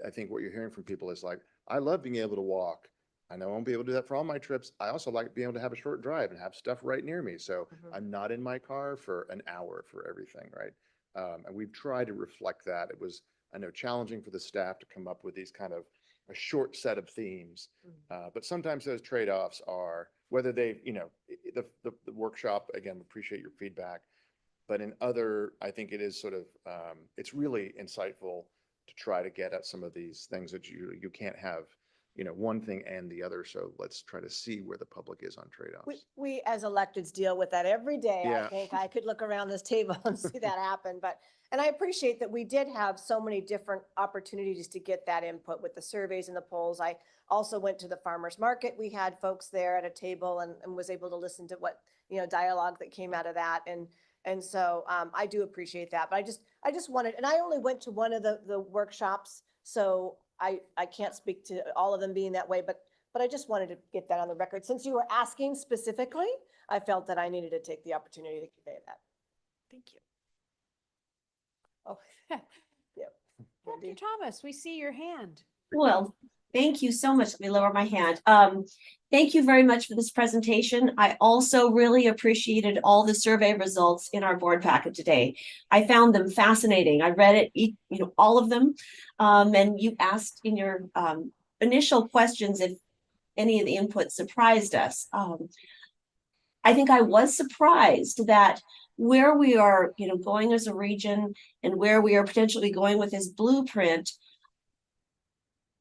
I think what you're hearing from people is like, I love being able to walk. I know I won't be able to do that for all my trips. I also like being able to have a short drive and have stuff right near me. So I'm not in my car for an hour for everything, right? And we've tried to reflect that. It was, I know, challenging for the staff to come up with these kind of a short set of themes. But sometimes those trade-offs are, whether they, the workshop, again, appreciate your feedback. But in other, I think it is sort of, it's really insightful to try to get at some of these things that you can't have, one thing and the other. So let's try to see where the public is on trade-offs. We as electeds deal with that every day. Yeah. I think I could look around this table and see that happen, and I appreciate that we did have so many different opportunities to get that input with the surveys and the polls. I also went to the farmer's market. We had folks there at a table and was able to listen to what, dialogue that came out of that. And so I do appreciate that, but I just wanted, and I only went to one of the workshops, so I can't speak to all of them being that way, but I just wanted to get that on the record. Since you were asking specifically, I felt that I needed to take the opportunity to convey that. Thank you. Oh, yep. Dr. Thomas, we see your hand. Well, thank you so much. Let me lower my hand. Thank you very much for this presentation. I also really appreciated all the survey results in our board packet today. I found them fascinating. I read it, all of them. And you asked in your initial questions if any of the input surprised us. I think I was surprised that where we are, going as a region and where we are potentially going with this blueprint,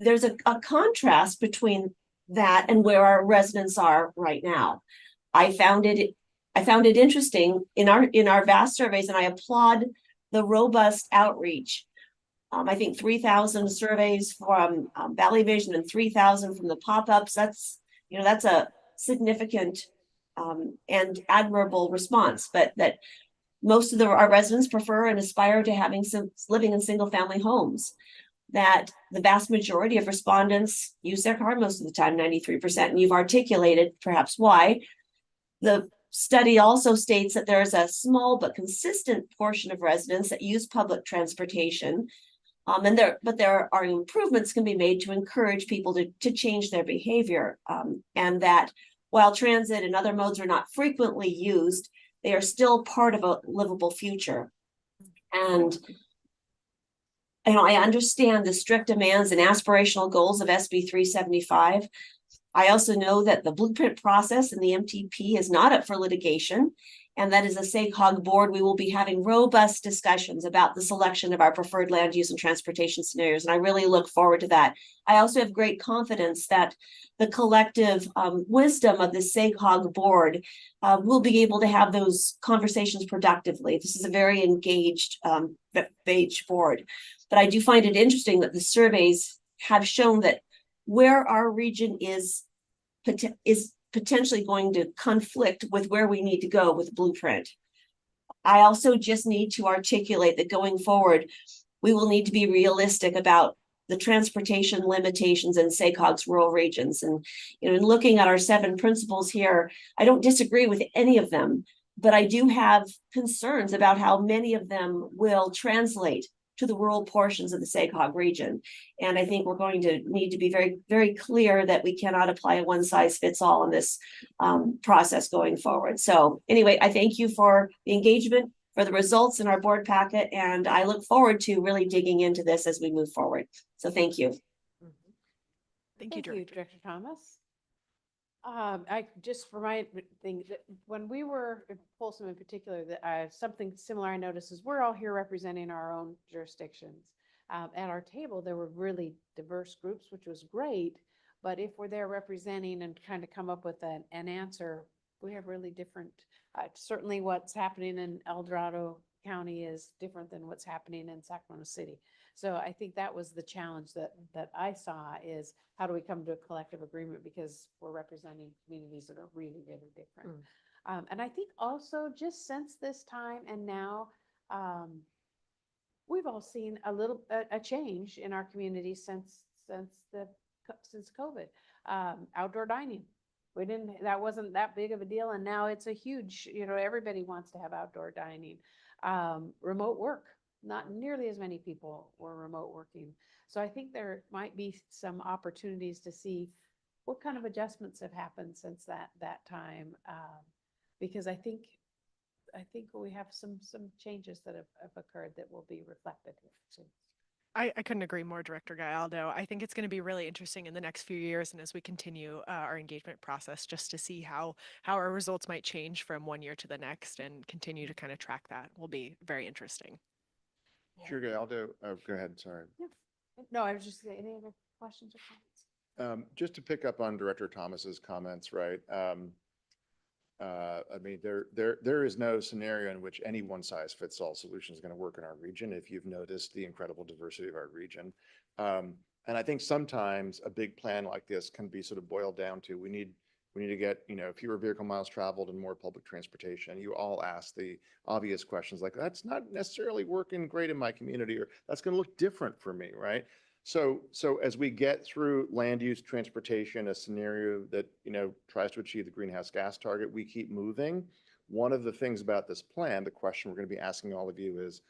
there's a contrast between that and where our residents are right now. I found it interesting in our vast surveys, and I applaud the robust outreach. I think 3,000 surveys from Valley Vision and 3,000 from the pop-ups. That's a significant and admirable response, but that most of our residents prefer and aspire to living in single-family homes. That the vast majority of respondents use their car most of the time, 93%, and you've articulated perhaps why. The study also states that there is a small but consistent portion of residents that use public transportation, but there are improvements can be made to encourage people to change their behavior, and that while transit and other modes are not frequently used, they are still part of a livable future. And I understand the strict demands and aspirational goals of SB 375. I also know that the blueprint process and the MTP is not up for litigation, and that as a SACOG board, we will be having robust discussions about the selection of our preferred land use and transportation scenarios, and I really look forward to that. I also have great confidence that the collective wisdom of the SACOG board will be able to have those conversations productively. This is a very engaged board. But I do find it interesting that the surveys have shown that where our region is potentially going to conflict with where we need to go with blueprint. I also just need to articulate that going forward, we will need to be realistic about the transportation limitations in SACOG's rural regions. And in looking at our 7 principles here, I don't disagree with any of them, but I do have concerns about how many of them will translate to the rural portions of the SACOG region. And I think we're going to need to be very, very clear that we cannot apply a one-size-fits-all in this process going forward. So anyway, I thank you for the engagement, for the results in our board packet, and I look forward to really digging into this as we move forward. So thank you. Thank you, Director Thomas. I just for my thing that when we were at Folsom in particular, that something similar I noticed is we're all here representing our own jurisdictions. At our table, there were really diverse groups, which was great, But if we're there representing and kind of come up with an answer, we have really different, certainly what's happening in El Dorado County is different than what's happening in Sacramento City. So I think that was the challenge that I saw is how do we come to a collective agreement because we're representing communities that are really, really different. And I think also just since this time and now, we've all seen a change in our community since COVID. Outdoor dining. That wasn't that big of a deal. And now it's a huge, everybody wants to have outdoor dining. Remote work, not nearly as many people were remote working. So I think there might be some opportunities to see what kind of adjustments have happened since that time. Because I think we have some changes that have occurred that will be reflected here soon. I couldn't agree more, Director Gallardo. I think it's going to be really interesting in the next few years and as we continue our engagement process just to see how our results might change from one year to the next and continue to kind of track that will be very interesting. Chair Gallardo, go ahead, sorry. Yeah. No, I was just saying, any other questions or comments? Just to pick up on Director Thomas's comments, right? I mean, there is no scenario in which any one-size-fits-all solution is going to work in our region. If you've noticed the incredible diversity of our region, and I think sometimes a big plan like this can be sort of boiled down to we need to get fewer vehicle miles traveled and more public transportation. You all ask the obvious questions like that's not necessarily working great in my community, or that's going to look different for me, right? So as we get through land use, transportation, a scenario that, tries to achieve the greenhouse gas target, we keep moving. One of the things about this plan, the question we're going to be asking all of you is,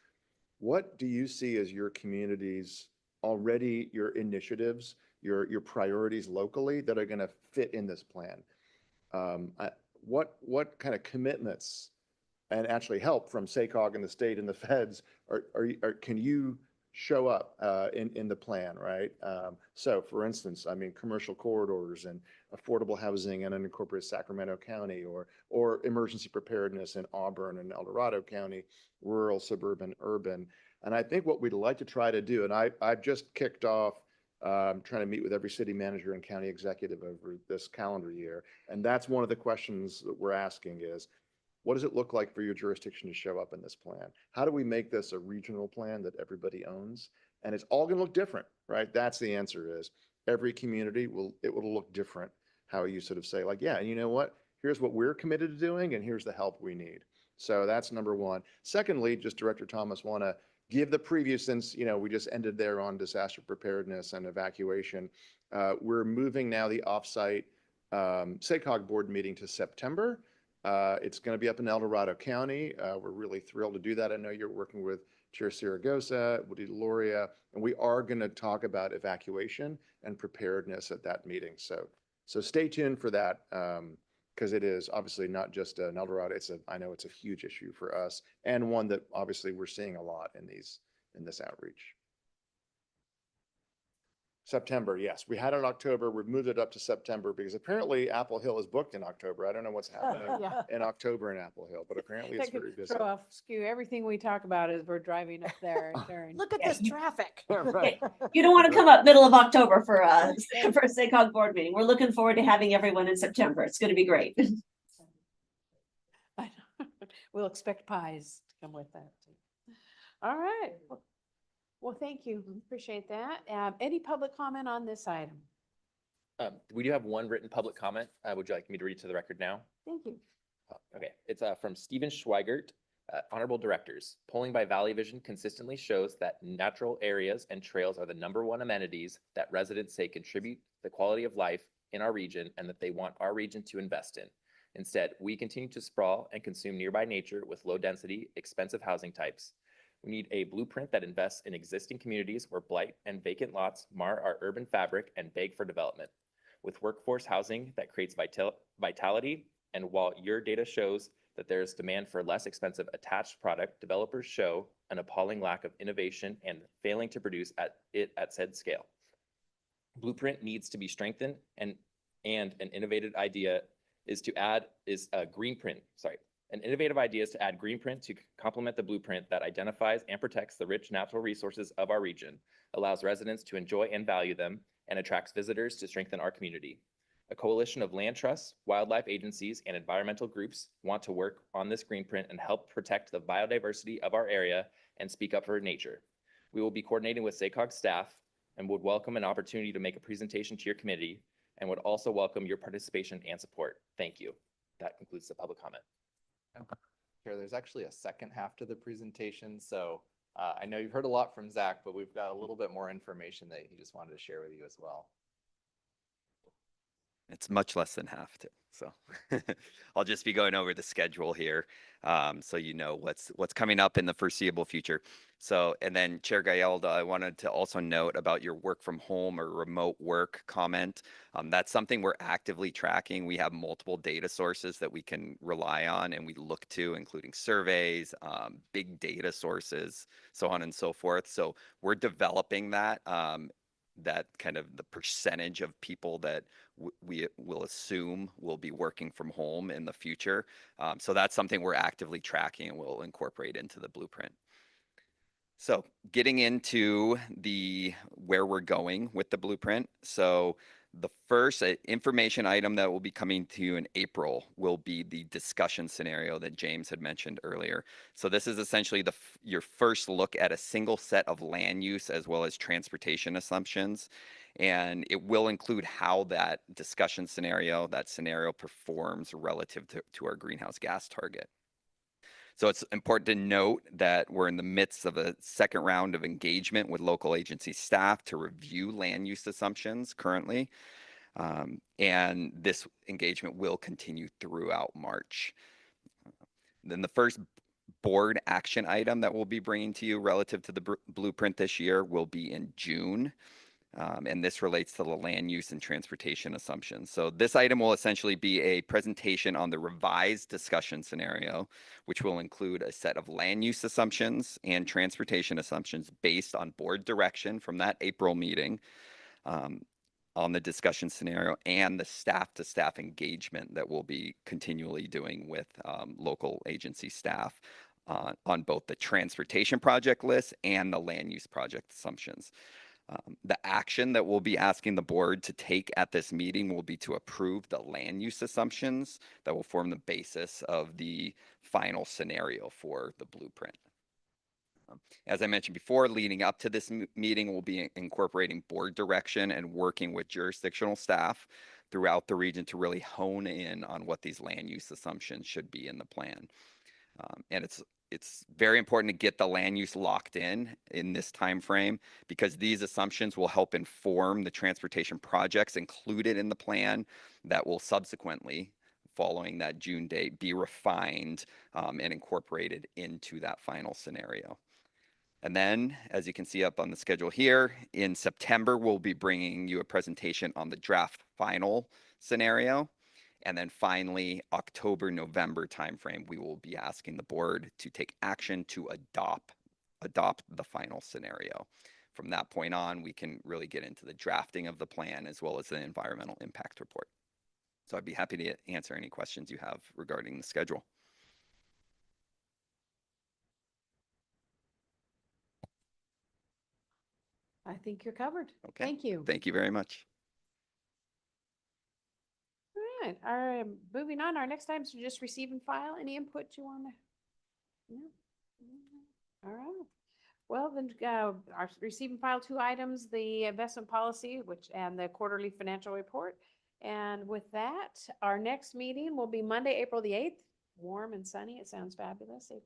what do you see as your communities already, your initiatives, your priorities locally that are going to fit in this plan? What kind of commitments and actually help from SACOG and the state and the feds can you show up in the plan, right? So for instance, I mean, commercial corridors and affordable housing in unincorporated Sacramento County or emergency preparedness in Auburn and El Dorado County, rural, suburban, urban. And I think what we'd like to try to do, and I've just kicked off trying to meet with every city manager and county executive over this calendar year. And that's one of the questions that we're asking is, what does it look like for your jurisdiction to show up in this plan? How do we make this a regional plan that everybody owns? And it's all going to look different, right? That's the answer is every community will look different. How you sort of say like, yeah, and you know what? Here's what we're committed to doing and here's the help we need. So that's number one. Secondly, just Director Thomas, want to give the preview since, we just ended there on disaster preparedness and evacuation. We're moving now the offsite SACOG board meeting to September. It's going to be up in El Dorado County. We're really thrilled to do that. I know you're working with Chair Saragosa, Woody Deloria, and we are going to talk about evacuation and preparedness at that meeting. So stay tuned for that because it is obviously not just an El Dorado. I know it's a huge issue for us and one that obviously we're seeing a lot in this outreach. September, yes. We had it in October. We've moved it up to September because apparently Apple Hill is booked in October. I don't know what's happening in October in Apple Hill, but apparently it's That very could busy. throw off skew everything we talk about as we're driving up there. During. Look at this traffic. Right. You don't want to come up middle of October for a SACOG board meeting. We're looking forward to having everyone in September. It's going to be great. We'll expect pies to come with that. All right. Well, thank you. Appreciate that. Any public comment on this item? We do have one written public comment. Would you like me to read to the record now? Thank you. Okay, it's from Stephen Schweigert. Honorable Directors, polling by Valley Vision consistently shows that natural areas and trails are the #1 amenities that residents say contribute the quality of life in our region and that they want our region to invest in. Instead, we continue to sprawl and consume nearby nature with low density, expensive housing types. We need a blueprint that invests in existing communities where blight and vacant lots mar our urban fabric and beg for development. With workforce housing that creates vitality, and while your data shows that there is demand for less expensive attached product, developers show an appalling lack of innovation and failing to produce at said scale. Blueprint needs to be strengthened and an innovative idea is to add Greenprint, sorry. An innovative idea is to add Greenprint to complement the blueprint that identifies and protects the rich natural resources of our region, allows residents to enjoy and value them, and attracts visitors to strengthen our community. A coalition of land trusts, wildlife agencies, and environmental groups want to work on this green print and help protect the biodiversity of our area and speak up for nature. We will be coordinating with SACOG staff and would welcome an opportunity to make a presentation to your committee and would also welcome your participation and support. Thank you. That concludes the public comment. Chair, there's actually a second half to the presentation. So I know you've heard a lot from Zach, but we've got a little bit more information that he just wanted to share with you as well. It's much less than half too. So I'll just be going over the schedule here. So you know what's coming up in the foreseeable future. So, and then Chair Gallardo, I wanted to also note about your work from home or remote work comment. That's something we're actively tracking. We have multiple data sources that we can rely on and we look to, including surveys, big data sources, so on and so forth. So we're developing that. That kind of the percentage of people that we will assume will be working from home in the future. So that's something we're actively tracking and we'll incorporate into the blueprint. So getting into where we're going with the blueprint. So the first information item that will be coming to you in April will be the discussion scenario that James had mentioned earlier. So this is essentially your first look at a single set of land use as well as transportation assumptions. And it will include how that discussion scenario, performs relative to our greenhouse gas target. So it's important to note that we're in the midst of a second round of engagement with local agency staff to review land use assumptions currently. And this engagement will continue throughout March. Then the first board action item that we'll be bringing to you relative to the blueprint this year will be in June. And this relates to the land use and transportation assumptions. So this item will essentially be a presentation on the revised discussion scenario, which will include a set of land use assumptions and transportation assumptions based on board direction from that April meeting on the discussion scenario and the staff-to-staff engagement that we'll be continually doing with local agency staff on both the transportation project list and the land use project assumptions. The action that we'll be asking the board to take at this meeting will be to approve the land use assumptions that will form the basis of the final scenario for the blueprint. As I mentioned before, leading up to this meeting, we'll be incorporating board direction and working with jurisdictional staff throughout the region to really hone in on what these land use assumptions should be in the plan. And it's very important to get the land use locked in this time frame because these assumptions will help inform the transportation projects included in the plan that will subsequently, following that June date, be refined and incorporated into that final scenario. And then, as you can see up on the schedule here, in September, we'll be bringing you a presentation on the draft final scenario. And then finally, October, November timeframe, we will be asking the board to take action to adopt the final scenario. From that point on, we can really get into the drafting of the plan as well as the environmental impact report. So I'd be happy to answer any questions you have regarding the schedule. I think you're covered. Okay. Thank you. Thank you very much. All right, moving on, our next item is to just receive and file. Any input you want to? No? All right. Well, then, our receive and file 2 items, the investment policy, and the quarterly financial report. And with that, our next meeting will be Monday, April the 8th, warm and sunny. It sounds fabulous. April